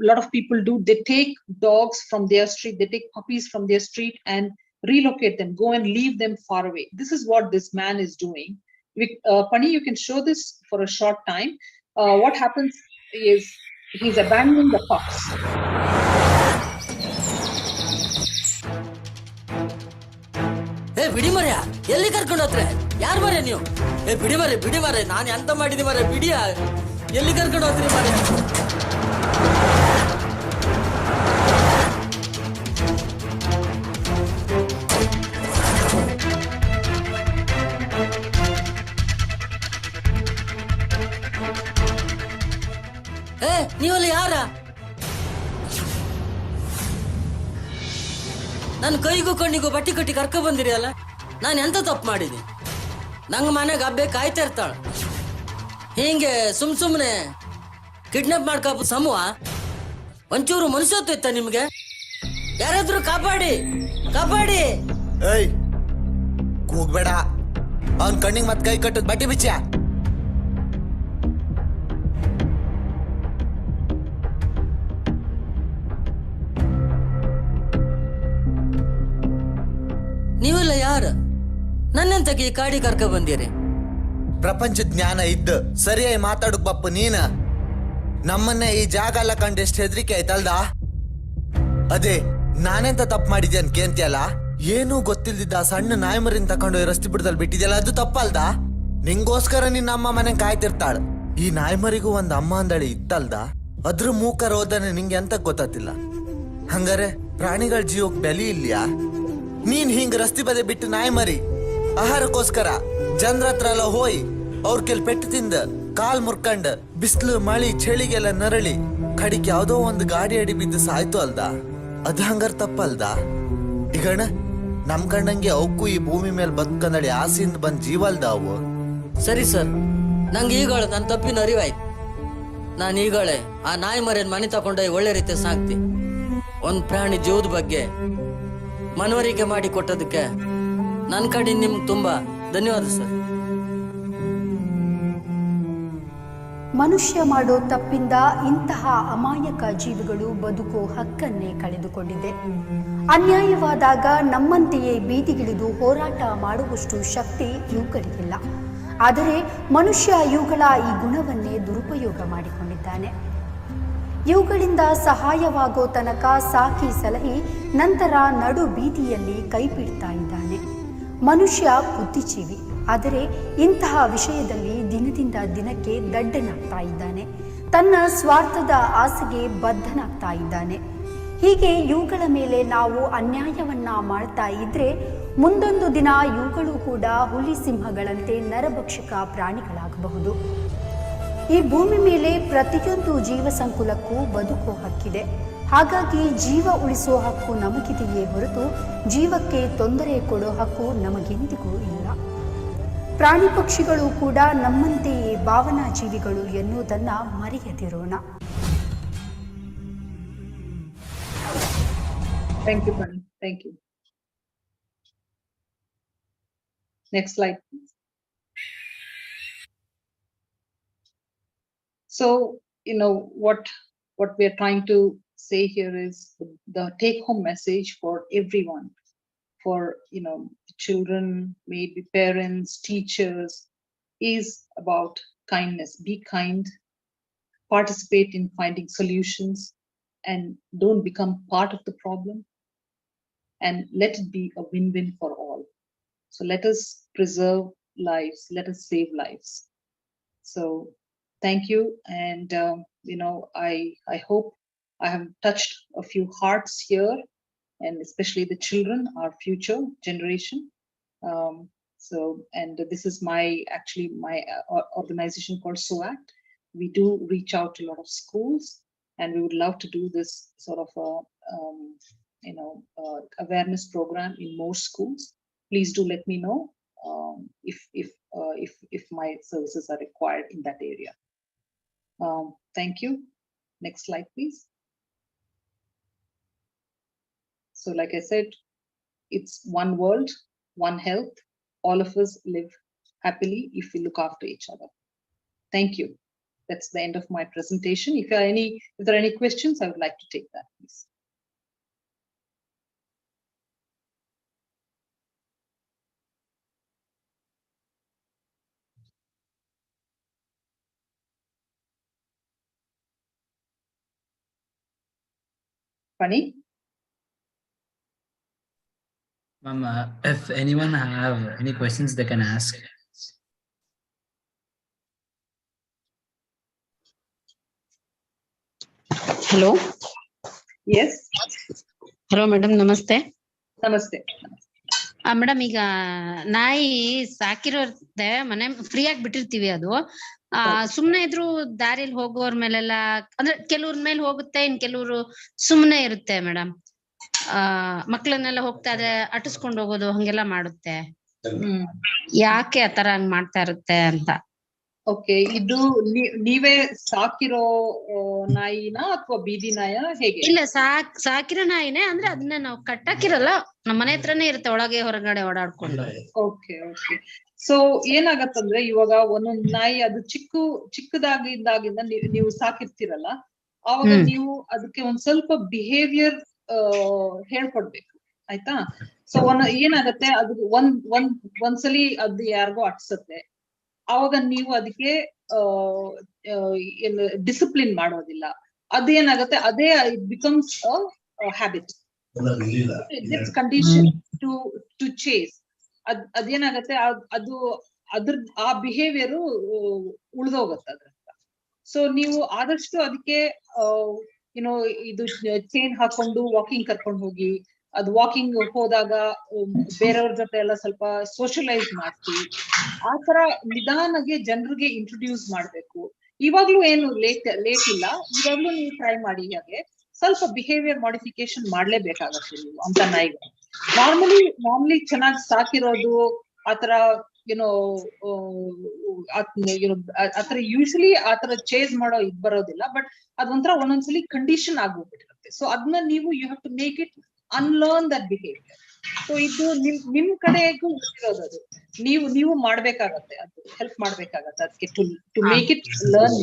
lot of people do. They take dogs from their street, they take puppies from their street and relocate them, go and leave them far away. This is what this man is doing. Pani, you can show this for a short time. What happens is he's abandoning the pups. ಬಿಡಿ ಮರ್ಯ, ಎಲ್ಲಿ ಕರ್ಕೊಂಡು ಹೋದ್ರೆ? ಯಾರು ಮರ್ಯ ನೀವು? ಬಿಡಿ ಮರ್ಯ, ನಾನು ಎಂತ ಮಾಡಿದೆ ಮರ್ಯ, ಬಿಡಿಯ, ಎಲ್ಲಿ ಕರ್ಕೊಂಡು ಹೋದ್ರಿ ಮರ್ಯ? ನೀವಲ್ಲಿ ಯಾರ? ನನ್ನ ಕೈಗೂ ಕಣ್ಣಿಗೂ ಬಟ್ಟೆ ಕಟ್ಟಿ ಕರ್ಕೊ ಬಂದಿರಿ ಅಲ್ಲ, ನಾನು ಎಂತ ತಪ್ಪು ಮಾಡಿದೆ? ನಂಗೆ ಮನೆಗೆ ಹಬ್ಬೆ ಕಾಯ್ತಾ ಇರ್ತಾಳ, ಹಿಂಗೆ ಸುಮ್ನೆ ಕಿಡ್ನಾಪ್ ಮಾಡ್ಕೊ ಸಮೂಹ ಒಂಚೂರು ಮನಸ್ಸೊತ್ತು ಇತ್ತ ನಿಮ್ಗೆ? ಯಾರಾದ್ರೂ ಕಾಪಾಡಿ. ಏಯ್ ಕೂಗ್ಬೇಡ, ಅವನ್ ಕಣ್ಣಿಗೆ ಮತ್ ಕೈ ಕಟ್ಟದ್ ಬಟ್ಟೆ ಬಿಚ್ಚ. ನೀವೆಲ್ಲ ಯಾರು? ನನ್ನಂತಕ್ಕೆ ಈ ಕಾಡಿ ಕರ್ಕ ಬಂದಿರಿ? ಪ್ರಪಂಚ ಜ್ಞಾನ ಇದ್ದ ಸರಿಯಾಗಿ ಮಾತಾಡುಕ್ ಬಪ್ಪ ನೀನ. ನಮ್ಮನ್ನೇ ಈ ಜಾಗ ಎಲ್ಲ ಕಂಡು ಎಷ್ಟು ಹೆದರಿಕೆ ಆಯ್ತಲ್ದ? ಅದೇ ನಾನೆಂತ ತಪ್ಪು ಮಾಡಿದ್ದೆ ಅಂತ ಕೇಂತಿಯಲ್ಲ, ಏನೂ ಗೊತ್ತಿಲ್ದಿದ್ದ ಸಣ್ಣ ನಾಯಿಮರಿನ್ ತಕೊಂಡು ರಸ್ತೆ ಬಿಡದಲ್ಲಿ ಬಿಟ್ಟಿದ್ಯಲ್ಲ, ಅದು ತಪ್ಪಲ್ದ? ನಿಂಗೋಸ್ಕರ ನಿನ್ನ ಅಮ್ಮ ಮನೆ ಕಾಯ್ತಿರ್ತಾಳ. ಈ ನಾಯಿಮರಿಗೂ ಒಂದ್ ಅಮ್ಮ ಅಂದಳಿ ಇತ್ತಲ್ದ? ಅದ್ರ ಮೂಕ ರೋದನೆ ನಿಂಗೆ ಎಂತ ಗೊತ್ತಿಲ್ಲ. ಹಂಗಾರೆ ಪ್ರಾಣಿಗಳ ಜೀವಕ್ ಬೆಲೆ ಇಲ್ಯಾ? ನೀನ್ ಹಿಂಗ್ ರಸ್ತೆ ಬದೆ ಬಿಟ್ಟು ನಾಯಿ ಮರಿ ಆಹಾರಕ್ಕೋಸ್ಕರ ಜನರ ಹತ್ರ ಎಲ್ಲ ಹೋಯ್ ಅವ್ರ ಕೆಲ್ ಪೆಟ್ಟು ತಿಂದ ಕಾಲ್ ಮುರ್ಕಂಡ್ ಬಿಸ್ಲು ಮಳಿ ಚಳಿಗೆಲ್ಲ ನರಳಿ ಕಡಿಕ್ ಯಾವ್ದೋ ಒಂದು ಗಾಡಿ ಅಡಿ ಬಿದ್ದು ಸಾಯ್ತು ಅಲ್ದ? ಅದ್ ಹಂಗಾರ ತಪ್ಪಲ್ದ? ಈಗಣ ನಮ್ ಕಣ್ಣಂಗೆ ಅವಕ್ಕೂ ಈ ಭೂಮಿ ಮೇಲೆ ಬದುಕಂದಳಿ ಆಸೆಯಿಂದ ಬಂದ್ ಜೀವಲ್ದ ಅವು. ಸರಿ ಸರ್, ನಂಗೆ ಈಗಳು ನನ್ನ ತಪ್ಪಿನ ಅರಿವಾಯ್ತು. ನಾನು ಈಗಳೆ ಆ ನಾಯಿ ಮರಿಯನ್ ಮನೆ ತಕೊಂಡೋಗಿ ಒಳ್ಳೆ ರೀತಿ ಸಾಕ್ತಿ. ಒಂದ್ ಪ್ರಾಣಿ ಜೀವದ ಬಗ್ಗೆ ಮನವರಿಕೆ ಮಾಡಿ ಕೊಟ್ಟದಕ್ಕೆ ನನ್ನ ಕಡೆ ನಿಮ್ಗೆ ತುಂಬಾ ಧನ್ಯವಾದ ಸರ್. ಮನುಷ್ಯ ಮಾಡೋ ತಪ್ಪಿಂದ ಇಂತಹ ಅಮಾಯಕ ಜೀವಿಗಳು ಬದುಕೋ ಹಕ್ಕನ್ನೇ ಕಳೆದುಕೊಂಡಿದೆ. ಅನ್ಯಾಯವಾದಾಗ ನಮ್ಮಂತೆಯೇ ಬೀದಿಗಿಳಿದು ಹೋರಾಟ ಮಾಡುವಷ್ಟು ಶಕ್ತಿ ಇವುಗಳಿಗಿಲ್ಲ. ಆದರೆ ಮನುಷ್ಯ ಇವುಗಳ ಈ ಗುಣವನ್ನೇ ದುರುಪಯೋಗ ಮಾಡಿಕೊಂಡಿದ್ದಾನೆ. ಇವುಗಳಿಂದ ಸಹಾಯವಾಗೋ ತನಕ ಸಾಕಿ ಸಲಹಿ ನಂತರ ನಡು ಬೀದಿಯಲ್ಲಿ ಕೈಬಿಡ್ತಾ ಇದ್ದಾನೆ. ಮನುಷ್ಯ ಬುದ್ಧಿಜೀವಿ, ಆದರೆ ಇಂತಹ ವಿಷಯದಲ್ಲಿ ದಿನದಿಂದ ದಿನಕ್ಕೆ ದಡ್ಡನಾಗ್ತಾ ಇದ್ದಾನೆ. ತನ್ನ ಸ್ವಾರ್ಥದ ಆಸೆಗೆ ಬದ್ಧನಾಗ್ತಾ ಇದ್ದಾನೆ. ಹೀಗೆ ಇವುಗಳ ಮೇಲೆ ನಾವು ಅನ್ಯಾಯವನ್ನ ಮಾಡ್ತಾ ಇದ್ರೆ ಮುಂದೊಂದು ದಿನ ಇವುಗಳು ಕೂಡ ಹುಲಿ ಸಿಂಹಗಳಂತೆ ನರಭಕ್ಷಕ ಪ್ರಾಣಿಗಳಾಗಬಹುದು. ಈ ಭೂಮಿ ಮೇಲೆ ಪ್ರತಿಯೊಂದು ಜೀವ ಸಂಕುಲಕ್ಕೂ ಬದುಕೋ ಹಕ್ಕಿದೆ. ಹಾಗಾಗಿ ಜೀವ ಉಳಿಸೋ ಹಕ್ಕು ನಮಗಿದೆಯೇ ಹೊರತು ಜೀವಕ್ಕೆ ತೊಂದರೆ ಕೊಡೋ ಹಕ್ಕು ನಮಗೆಂದಿಗೂ ಇಲ್ಲ. ಪ್ರಾಣಿ ಪಕ್ಷಿಗಳು ಕೂಡ ನಮ್ಮಂತೆಯೇ ಭಾವನಾ ಜೀವಿಗಳು ಎನ್ನುವುದನ್ನು ಮರೆಯದಿರೋಣ. Thank you, Pani. Thank you. Next slide, please. So, what we are trying to say here is the take-home message for everyone, for children, maybe parents, teachers, is about kindness. Be kind, participate in finding solutions, and don't become part of the problem. And let it be a win-win for all. So let us preserve lives. Let us save lives. So thank you. And, I hope I have touched a few hearts here, and especially the children, our future generation. And this is my organization called SOACT. We do reach out to a lot of schools, and we would love to do this sort of awareness program in more schools. Please do let me know if my services are required in that area. Thank you. Next slide, please. So, like I said, it's one world, one health. All of us live happily if we look after each other. Thank you. That's the end of my presentation. If there are any questions, I would like to take that, please. Pani? Ma'am, if anyone have any questions, they can ask. Hello. Yes. Hello madam, ನಮಸ್ತೆ. ನಮಸ್ತೆ. Madam, ಈಗ ನಾಯಿ ಸಾಕಿರೋದೆ ಮನೆ free ಆಗಿ ಬಿಟ್ಟಿರ್ತೀವಿ. ಅದು ಸುಮ್ನೆ ಇದ್ರು ದಾರಿಲಿ ಹೋಗೋರ್ ಮೇಲೆಲ್ಲ, ಅಂದ್ರೆ ಕೆಲವ್ರ ಮೇಲೆ ಹೋಗುತ್ತೆ, ಇನ್ ಕೆಲವ್ರು ಸುಮ್ನೆ ಇರುತ್ತೆ ಮೇಡಮ್. ಮಕ್ಳನ್ನೆಲ್ಲ ಹೋಗ್ತಾ ಇದ್ರೆ ಅಟಿಸ್ಕೊಂಡ್ ಹೋಗೋದು ಹಂಗೆಲ್ಲ ಮಾಡುತ್ತೆ. ಯಾಕೆ ಆತರ ಹಂಗ್ ಮಾಡ್ತಾ ಇರುತ್ತೆ ಅಂತ. ಓಕೆ, ಇದು ನೀವೇ ಸಾಕಿರೋ ನಾಯಿನ ಅಥವಾ ಬೀದಿ ನಾಯ, ಹೇಗೆ? ಇಲ್ಲ, ಸಾಕಿರೋ ನಾಯಿನೇ. ಅಂದ್ರೆ ಅದನ್ನ ನಾವು ಕಟ್ಟಾಕಿರಲ್ಲ, ನಮ್ಮ ಮನೆ ಹತ್ರನೇ ಇರುತ್ತೆ, ಒಳಗೆ ಹೊರಗಡೆ ಓಡಾಡ್ಕೊಂಡು. Okay okay. ಸೊ ಏನಾಗತ್ತಂದ್ರೆ, ಇವಾಗ ಒಂದೊಂದ್ ನಾಯಿ ಅದು ಚಿಕ್ಕದಾಗಿದ್ದಾಗಿಂದ ನೀವು ಸಾಕಿರ್ತೀರಲ್ಲ, ಅವಾಗ ನೀವು ಅದಕ್ಕೆ ಒಂದ್ ಸ್ವಲ್ಪ ಬಿಹೇವಿಯರ್ ಹೇಳ್ಕೊಡ್ಬೇಕು, ಆಯ್ತಾ? ಸೊ ಏನಾಗತ್ತೆ, ಅದು ಒಂದ್ಸಲಿ ಅದು ಯಾರಿಗೋ ಅಟ್ಸತ್ತೆ, ಅವಾಗ ನೀವು ಅದಕ್ಕೆ ಡಿಸಿಪ್ಲಿನ್ ಮಾಡೋದಿಲ್ಲ. ಅದೇನಾಗತ್ತೆ, ಅದೇ it becomes habit. It's condition to chase. ಅದೇನಾಗತ್ತೆ, ಆ ಬಿಹೇವಿಯರ್ ಉಳ್ದೋಗತ್ತೆ ಅದ್ರಿಂದ. ಸೊ ನೀವು ಆದಷ್ಟು ಅದಕ್ಕೆ ಇದು ಚೈನ್ ಹಾಕೊಂಡು ವಾಕಿಂಗ್ ಕರ್ಕೊಂಡು ಹೋಗಿ, ಅದು ವಾಕಿಂಗ್ ಹೋದಾಗ ಬೇರೆಯವ್ರ ಜೊತೆ ಎಲ್ಲ ಸ್ವಲ್ಪ ಸೋಷಿಯಲೈಸ್ ಮಾಡ್ಸಿ, ಆತರ ನಿಧಾನಕ್ಕೆ ಜನರಿಗೆ ಇಂಟ್ರೊಡ್ಯೂಸ್ ಮಾಡ್ಬೇಕು. ಇವಾಗ್ಲೂ ಏನು ಲೇಟ್ ಇಲ್ಲ, ಇವಾಗ್ಲೂ ನೀವು ಟ್ರೈ ಮಾಡಿ. ಹಾಗೆ ಸ್ವಲ್ಪ ಬಿಹೇವಿಯರ್ ಮಾಡಿಫಿಕೇಶನ್ ಮಾಡ್ಲೇಬೇಕಾಗತ್ತೆ ನೀವು ಅಂತ ನಾಯಿಗಳು. ನಾರ್ಮಲಿ ಚೆನ್ನಾಗಿ ಸಾಕಿರೋದು ಆತರ ಆತರ ಯೂಶಲಿ ಆತರ ಚೇಸ್ ಮಾಡೋ ಬರೋದಿಲ್ಲ. ಬಟ್ ಅದೊಂಥರ ಒಂದೊಂದ್ಸಲಿ ಕಂಡೀಷನ್ ಆಗ್ಬಿಟ್ಟಿರುತ್ತೆ. ಸೊ ಅದನ್ನ ನೀವು you have to make it unlearn that behaviour. So ಇದು ನಿಮ್ ಕಡೆಗೂ ಇರೋದು, ನೀವು ಮಾಡ್ಬೇಕಾಗತ್ತೆ, ಅದು ಹೆಲ್ಪ್ ಮಾಡ್ಬೇಕಾಗತ್ತೆ ಅದಕ್ಕೆ ಟು ಮೇಕ್ ಇಟ್ ಲರ್ನ್.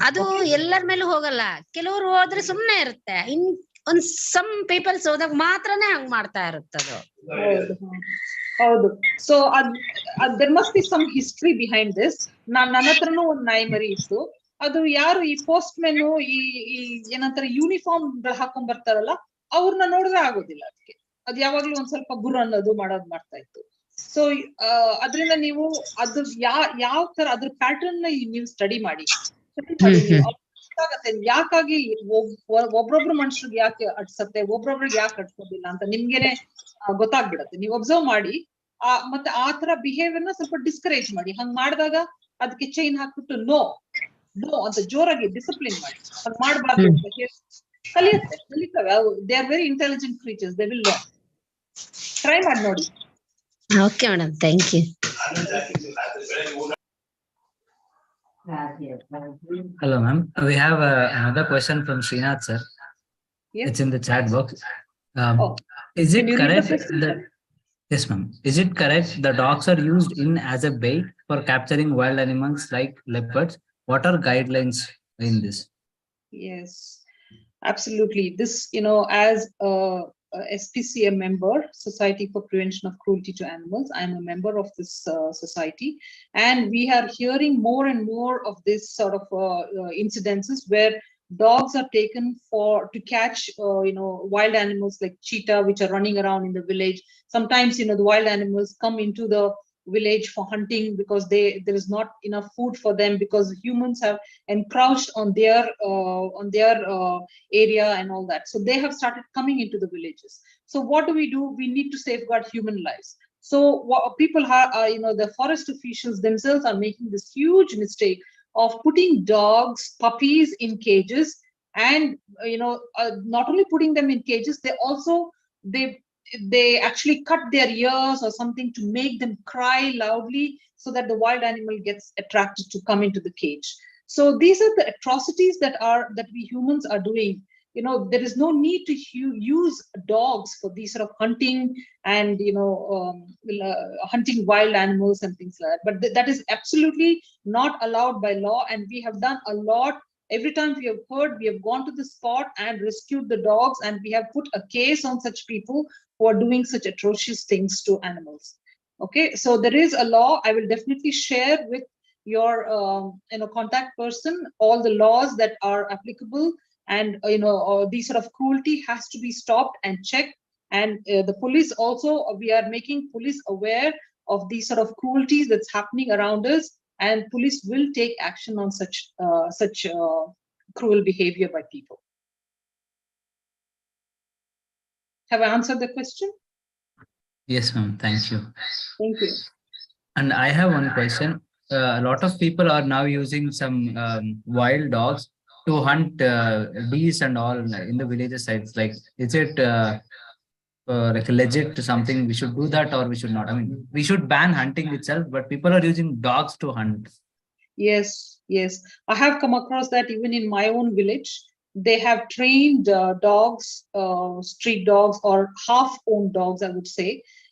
ಅದು ಎಲ್ಲರ ಮೇಲೂ ಹೋಗಲ್ಲ, ಕೆಲವರು ಹೋದ್ರೆ ಸುಮ್ನೆ ಇರುತ್ತೆ. ಸಮ್ ಪೀಪಲ್ಸ್ ಹೋದಾಗ ಮಾತ್ರನೇ ಹಂಗ್ ಮಾಡ್ತಾ ಇರುತ್ತದು. ಹೌದು. So there must be some history behind this. ನನ್ನ ಹತ್ರನೂ ಒಂದ್ ನಾಯಿ ಮರಿ ಇತ್ತು. ಅದು ಯಾರು ಈ ಪೋಸ್ಟ್ ಮೆನ್ ಈ ಏನಂತಾರೆ ಯೂನಿಫಾರ್ಮ್ ಹಾಕೊಂಡ್ ಬರ್ತಾರಲ್ಲ, ಅವ್ರನ್ನ ನೋಡಿದ್ರೆ ಆಗೋದಿಲ್ಲ ಅದಕ್ಕೆ. ಅದು ಯಾವಾಗ್ಲೂ ಒಂದ್ ಸ್ವಲ್ಪ ಗುರು ಅನ್ನೋದು ಮಾಡ್ತಾ ಇತ್ತು. ಸೊ ಅದ್ರಿಂದ ನೀವು ಅದು ಯಾವ ತರ ಅದ್ರ ಪ್ಯಾಟರ್ನ್ ನೀವು ಸ್ಟಡಿ ಮಾಡಿ ಗೊತ್ತಾಗತ್ತೆ ಯಾಕಾಗಿ ಒಬ್ರೊಬ್ರು ಮನುಷ್ಯರಿಗೆ ಯಾಕೆ ಅಟ್ಸತ್ತೆ, ಒಬ್ರೊಬ್ರಿಗೆ ಯಾಕೆ ಅಟ್ಸೋದಿಲ್ಲ ಅಂತ ನಿಮ್ಗೆನೆ ಗೊತ್ತಾಗ್ಬಿಡತ್ತೆ. ನೀವು ಅಬ್ಸರ್ವ್ ಮಾಡಿ ಮತ್ತೆ ಆ ತರ ಬಿಹೇವಿಯರ್ ನ ಸ್ವಲ್ಪ ಡಿಸ್ಕರೇಜ್ ಮಾಡಿ. ಹಂಗ್ ಮಾಡಿದಾಗ ಅದಕ್ಕೆ ಚೈನ್ ಹಾಕ್ಬಿಟ್ಟು ನೋ ಅಂತ ಜೋರಾಗಿ ಡಿಸಿಪ್ಲಿನ್ ಮಾಡಿ, ಹಂಗ್ ಮಾಡ್ಬಾರ್ದು ಅಂತ ಹೇಳಿ ಕಲಿಯುತ್ತೆ ಕಲಿತವೆ ಅವು. They are very intelligent creatures. They will learn. Try ಮಾಡಿ ನೋಡಿ. Okay madam, thank you. Hello, ma'am. We have another question from Srinath, sir. Yes. It's in the chat box. Oh. Is it Can you read the correct question? that, yes, ma'am. Is it correct the dogs are used in as a bait for capturing wild animals like leopards? What are guidelines in this? Yes, absolutely. This, as a SPCA member, Society for Prevention of Cruelty to Animals, I'm a member of this society, and we are hearing more and more of this sort of incidences where dogs are taken to catch, wild animals like cheetah, which are running around in the village. Sometimes, the wild animals come into the village for hunting because there is not enough food for them, because humans have encroached on their area and all that. So they have started coming into the villages. So what do? We need to safeguard human lives. So what people have, the forest officials themselves are making this huge mistake of putting dogs, puppies in cages, and not only putting them in cages, they actually cut their ears or something to make them cry loudly so that the wild animal gets attracted to come into the cage. So these are the atrocities that we humans are doing. There is no need to use dogs for these sort of hunting and hunting wild animals and things like that. But that is absolutely not allowed by law, and we have done a lot. Every time we have gone to the spot and rescued the dogs, and we have put a case on such people who are doing such atrocious things to animals. Okay, so there is a law. I will definitely share with your contact person all the laws that are applicable, and these sort of cruelty has to be stopped and checked. And the police also, we are making police aware of these sort of cruelties that's happening around us, and police will take action on such cruel behavior by people. Have I answered the question? Yes, ma'am. Thank you. Thank you. And I have one question. A lot of people are now using some wild dogs to hunt bees and all in the villages sites. Like, is it like legit something we should do that, or we should not? I mean, we should ban hunting itself, but people are using dogs to hunt. Yes. I have come across that even in my own village. They have trained dogs, street dogs or half-owned dogs, I would say,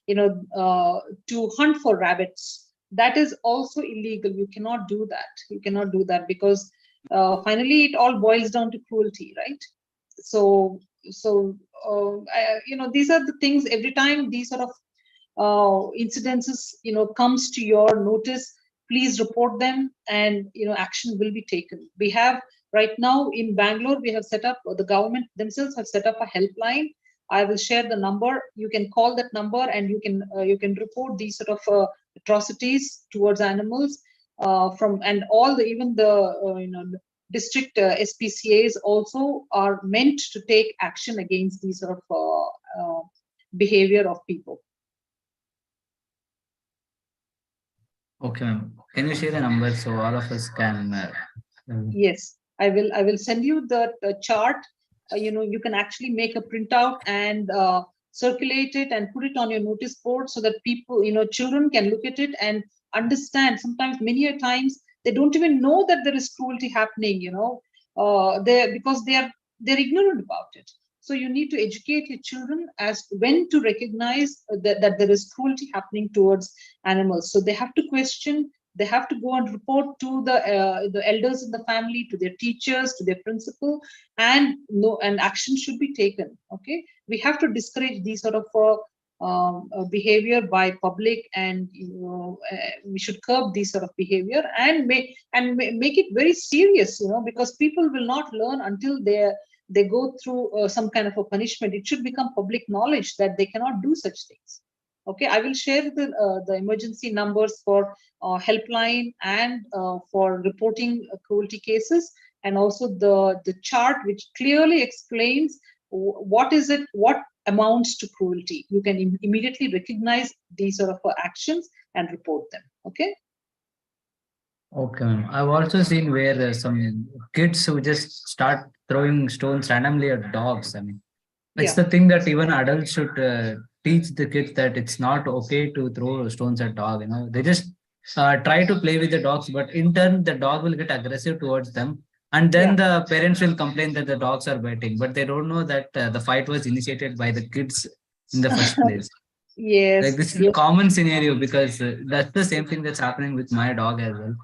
to hunt for rabbits. That is also illegal. You cannot do that. Because finally it all boils down to cruelty, right? So these are the things. Every time these sort of incidences comes to your notice, please report them, and action will be taken. We have right now in Bangalore, we have set up, the government themselves have set up a helpline. I will share the number. You can call that number, and you can report these sort of atrocities towards animals and all even the district SPCAs also are meant to take action against these sort of behavior of people. Okay, ma'am. Can you share the number so all of us can? Yes, I will send you the chart. You can actually make a printout and circulate it and put it on your notice board so that people, children can look at it and understand. Sometimes, many a times, they don't even know that there is cruelty happening, because they're ignorant about it. So you need to educate your children as when to recognize that there is cruelty happening towards animals. So they have to question. They have to go and report to the elders in the family, to their teachers, to their principal, and action should be taken. Okay, we have to discourage these sort of behavior by public, and we should curb these sort of behavior and make it very serious. Because people will not learn until they go through some kind of a punishment. It should become public knowledge that they cannot do such things. Okay, I will share the emergency numbers for helpline and for reporting cruelty cases, and also the chart which clearly explains what amounts to cruelty. You can immediately recognize these sort of actions and report them. Okay. Okay, ma'am. I've also seen where some kids who just start throwing stones randomly at dogs. I mean, it's Yeah. the thing that even adults should teach the kids that it's not okay to throw stones at dog. You know, they just try to play with the dogs, but in turn, the dog will get aggressive towards them. And then the parents will complain that the dogs are biting, but they don't know that the fight was initiated by the kids in the first place. Like Yes. this is a common scenario because that's the same thing that's happening with my dog as well.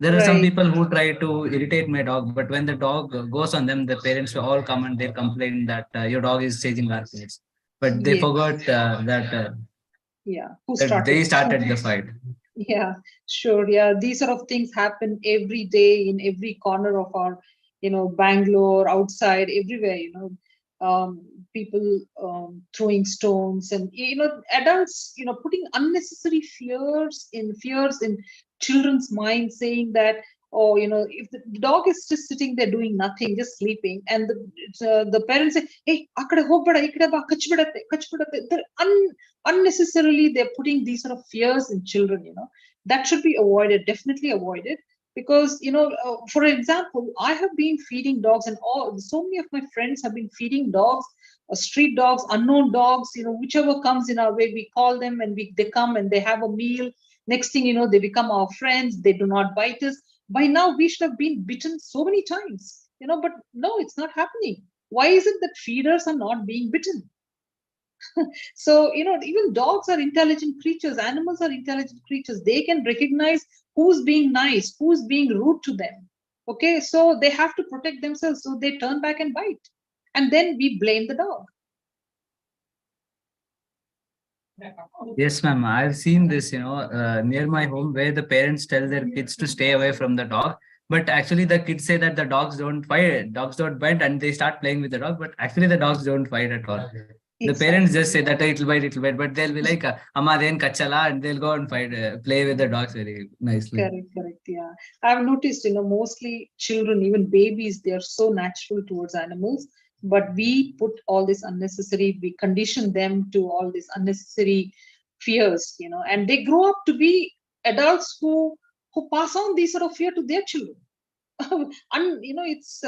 There are some Right. people who try to irritate my dog, but when the dog goes on them, the parents will all come and they complain that your dog is chasing our kids. But they Yes. forgot Yeah. Who that started they it? started the fight. Yeah, sure. Yeah, these sort of things happen every day in every corner of our, Bangalore, outside, everywhere, people throwing stones and, adults, putting unnecessary fears in children's minds, saying that, oh, if the dog is just sitting there doing nothing, just sleeping, and the parents say, hey, akade hogbada, ikade ba, kachbidatte. Unnecessarily they're putting these sort of fears in children, that should be avoided, definitely avoided, because for example, I have been feeding dogs, and so many of my friends have been feeding dogs, street dogs, unknown dogs, whichever comes in our way, we call them and they come and they have a meal. Next thing you know, they become our friends, they do not bite us. By now we should have been bitten so many times, but no, it's not happening. Why is it that feeders are not being bitten? So, even dogs are intelligent creatures, animals are intelligent creatures. They can recognize who's being nice, who's being rude to them. Okay, so they have to protect themselves, so they turn back and bite. And then we blame the dog. Yes, ma'am. I've seen this, near my home where the parents tell their kids to stay away from the dog. But actually, the kids say that the dogs don't fight, dogs don't bite, and they start playing with the dog. But actually, the dogs don't fight at all. The parents just say that it'll bite, but they'll be like, "Amma then kachala," and they'll go and fight, play with the dogs very nicely. Correct. Yeah. I've noticed, mostly children, even babies, they are so natural towards animals. But we put all this unnecessary, we condition them to all these unnecessary fears, and they grow up to be adults who pass on these sort of fear to their children. It's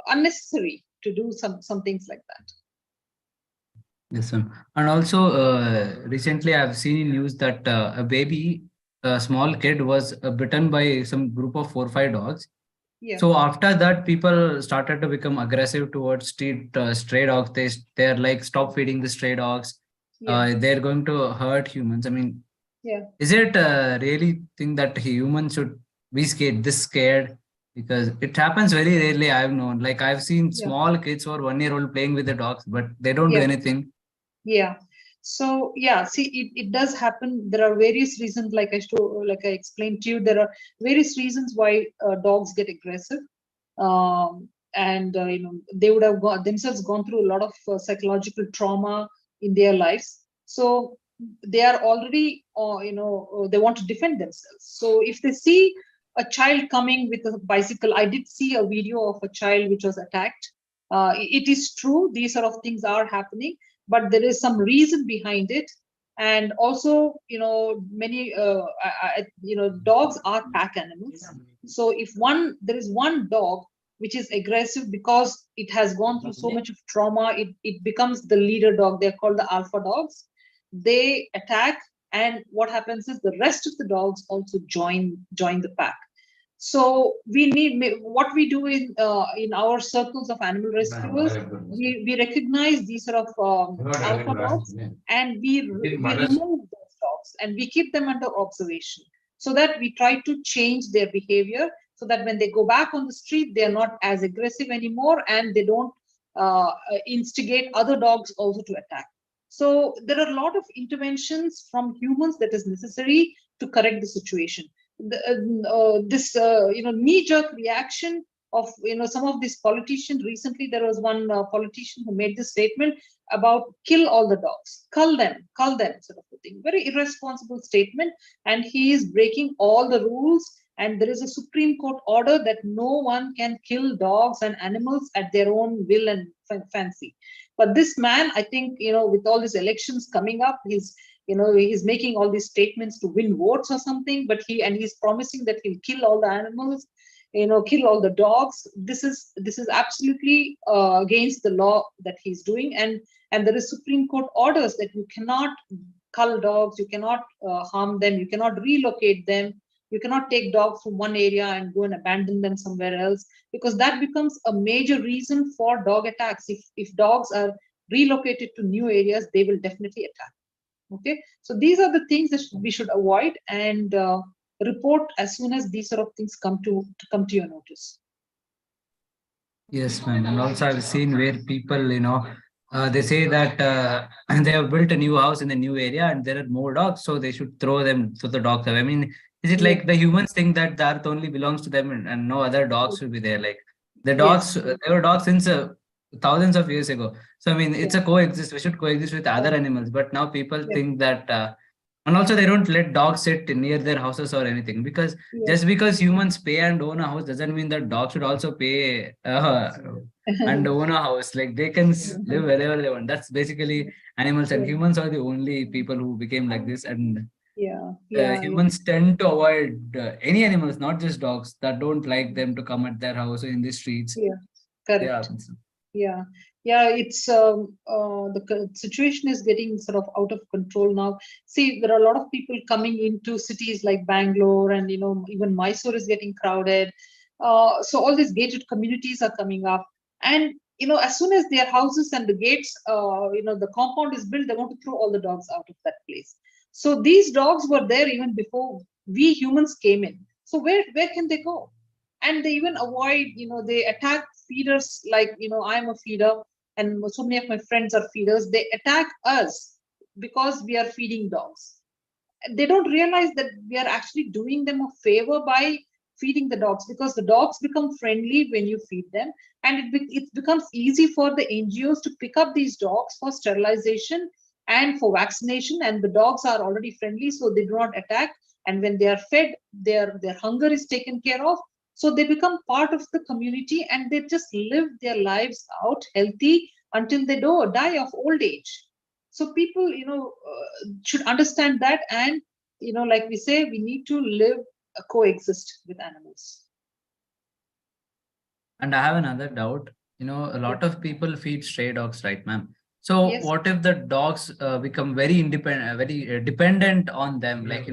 unnecessary to do some things like that. Yes, ma'am. And also, recently I've seen in news that a small kid was bitten by some group of 4 or 5 dogs. Yeah. So after that, people started to become aggressive towards stray dogs. They're like, stop feeding the stray dogs. Yeah. They're going to hurt humans. I mean, Yeah. is it really think that humans should be scared? Because it happens very rarely. I've known, like I've seen small kids who are 1 year old playing with the dogs, but they don't do anything. Yeah. So yeah, see, it does happen. There are various reasons, like I explained to you, there are various reasons why dogs get aggressive, and they would have themselves gone through a lot of psychological trauma in their lives. So they are already, they want to defend themselves. So if they see a child coming with a bicycle, I did see a video of a child which was attacked. It is true, these sort of things are happening, but there is some reason behind it. And also, many dogs are pack animals. So if there is one dog which is aggressive because it has gone through so much of trauma, it becomes the leader dog. They're called the alpha dogs. They attack, and what happens is the rest of the dogs also join the pack. So we need, what we do in our circles of animal rescuers, we recognize these sort of alpha dogs, and we remove those dogs and we keep them under observation, so that we try to change their behavior, so that when they go back on the street, they are not as aggressive anymore, and they don't instigate other dogs also to attack. So there are a lot of interventions from humans that is necessary to correct the situation. This knee-jerk reaction of some of these politicians. Recently there was one politician who made this statement about kill all the dogs, cull them sort of a thing. Very irresponsible statement, and he is breaking all the rules, and there is a Supreme Court order that no one can kill dogs and animals at their own will and fancy. But this man, I think, with all these elections coming up, he's making all these statements to win votes or something, but he's promising that he'll kill all the animals, kill all the dogs. This is absolutely against the law that he's doing, and there is Supreme Court orders that you cannot cull dogs, you cannot harm them, you cannot relocate them, you cannot take dogs from one area and go and abandon them somewhere else, because that becomes a major reason for dog attacks. If dogs are relocated to new areas, they will definitely attack. Okay, so these are the things that we should avoid and report as soon as these sort of things come to your notice. Yes, ma'am. And also I've seen where people, they say that they have built a new house in the new area and there are more dogs, so they should throw the dogs away. I mean, is it like the humans think that the earth only belongs to them and no other dogs should be there? Like the dogs, there were dogs since thousands of years ago. So, I mean, it's a coexist. We should coexist with other animals. But now people think that, and also they don't let dogs sit near their houses or anything, because just because humans pay and own a house doesn't mean that dogs should also pay and own a house. Like they can live wherever they want. That's basically animals, and humans are the only people who became like this. And humans tend to avoid any animals, not just dogs, that don't like them to come at their house or in the streets. Correct. It's the situation is getting sort of out of control now. See, there are a lot of people coming into cities like Bangalore, and even Mysore is getting crowded. So all these gated communities are coming up, and as soon as their houses and the gates, the compound is built, they want to throw all the dogs out of that place. So these dogs were there even before we humans came in. So where can they go? And they even avoid, they attack feeders. Like, I'm a feeder and so many of my friends are feeders. They attack us because we are feeding dogs. They don't realize that we are actually doing them a favor by feeding the dogs, because the dogs become friendly when you feed them, and it becomes easy for the NGOs to pick up these dogs for sterilization and for vaccination, and the dogs are already friendly, so they do not attack. And when they are fed, their hunger is taken care of. So they become part of the community, and they just live their lives out healthy until they die of old age. So people, should understand that, and like we say, we need to coexist with animals. And I have another doubt. A lot of people feed stray dogs, right, ma'am? So what if the dogs become very independent, very dependent on them? Like,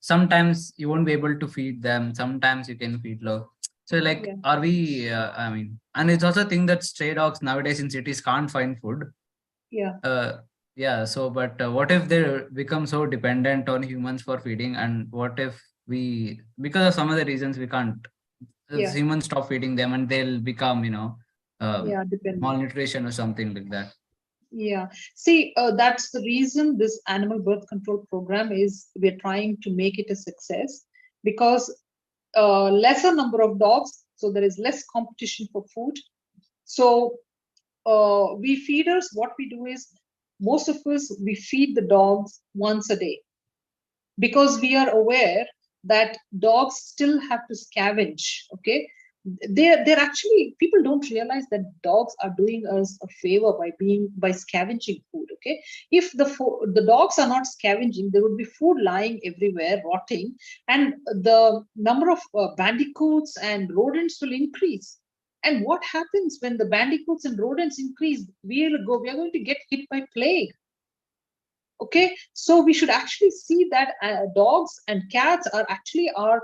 sometimes you won't be able to feed them. Sometimes you can feed low. So like, are we, and it's also a thing that stray dogs nowadays in cities can't find food. So, but what if they become so dependent on humans for feeding? And what if because of some of the reasons we can't, humans stop feeding them and they'll become, malnutrition or something like that. See, that's the reason this animal birth control program we're trying to make it a success, because lesser number of dogs, so there is less competition for food. So we feeders, what we do is, most of us, we feed the dogs once a day, because we are aware that dogs still have to scavenge. Okay, they're actually, people don't realize that dogs are doing us a favor by scavenging food. Okay, if the dogs are not scavenging, there would be food lying everywhere rotting, and the number of bandicoots and rodents will increase. And what happens when the bandicoots and rodents increase? We are going to get hit by plague. Okay, so we should actually see that dogs and cats are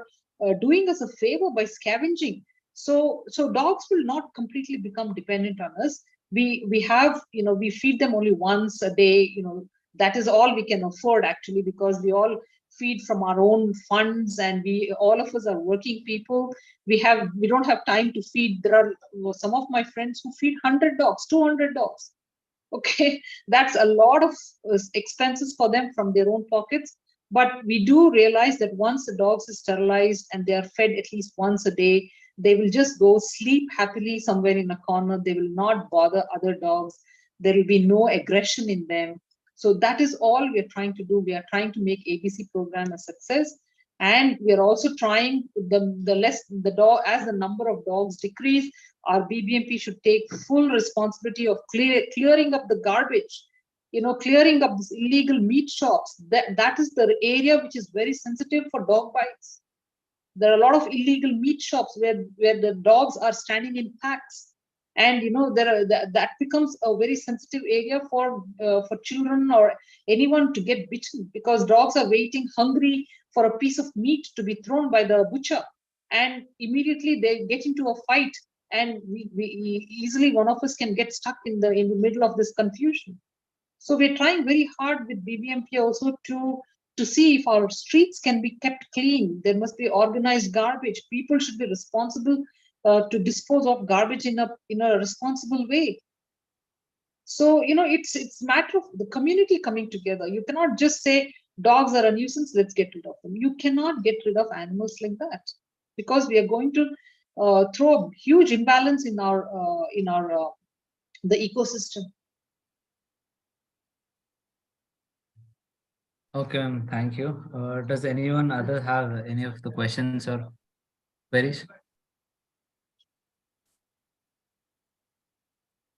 doing us a favor by scavenging. So dogs will not completely become dependent on us. We have, we feed them only once a day. That is all we can afford, actually, because we all feed from our own funds, and all of us are working people. We don't have time to feed. There are some of my friends who feed 100 dogs, 200 dogs. Okay, that's a lot of expenses for them from their own pockets. But we do realize that once the dogs are sterilized and they are fed at least once a day, they will just go sleep happily somewhere in a corner. They will not bother other dogs. There will be no aggression in them. So that is all we are trying to do. We are trying to make ABC program a success, and we are also trying as the number of dogs decrease, our BBMP should take full responsibility of clearing up the garbage clearing up this illegal meat shops. That is the area which is very sensitive for dog bites. There are a lot of illegal meat shops where the dogs are standing in packs, and that becomes a very sensitive area for children or anyone to get bitten, because dogs are waiting hungry for a piece of meat to be thrown by the butcher, and immediately they get into a fight, and we easily, one of us can get stuck in the middle of this confusion. So we're trying very hard with BBMP also to see if our streets can be kept clean. There must be organized garbage. People should be responsible to dispose of garbage in a responsible way. So it's a matter of the community coming together. You cannot just say dogs are a nuisance, let's get rid of them. You cannot get rid of animals like that, because we are going to throw a huge imbalance in our the ecosystem. Okay, ma'am, thank you. Does anyone other have any of the questions or queries?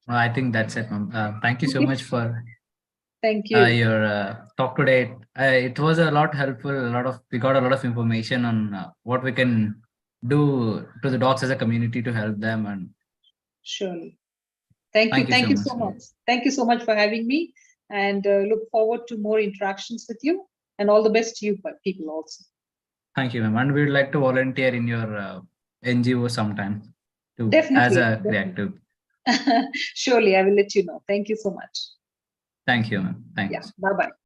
I think that's it, ma'am. Thank you so much for Thank you. your talk today. It was a lot helpful. We got a lot of information on what we can do to the dogs as a community to help them. And surely, thank you so much. Thank you so much for having me, and look forward to more interactions with you, and all the best to you people also. Thank you, ma'am. And we'd like to volunteer in your NGO sometime too, Definitely, as a definitely. reactive. Surely, I will let you know. Thank you so much. Thank you, ma'am. Thanks. Yeah, bye-bye.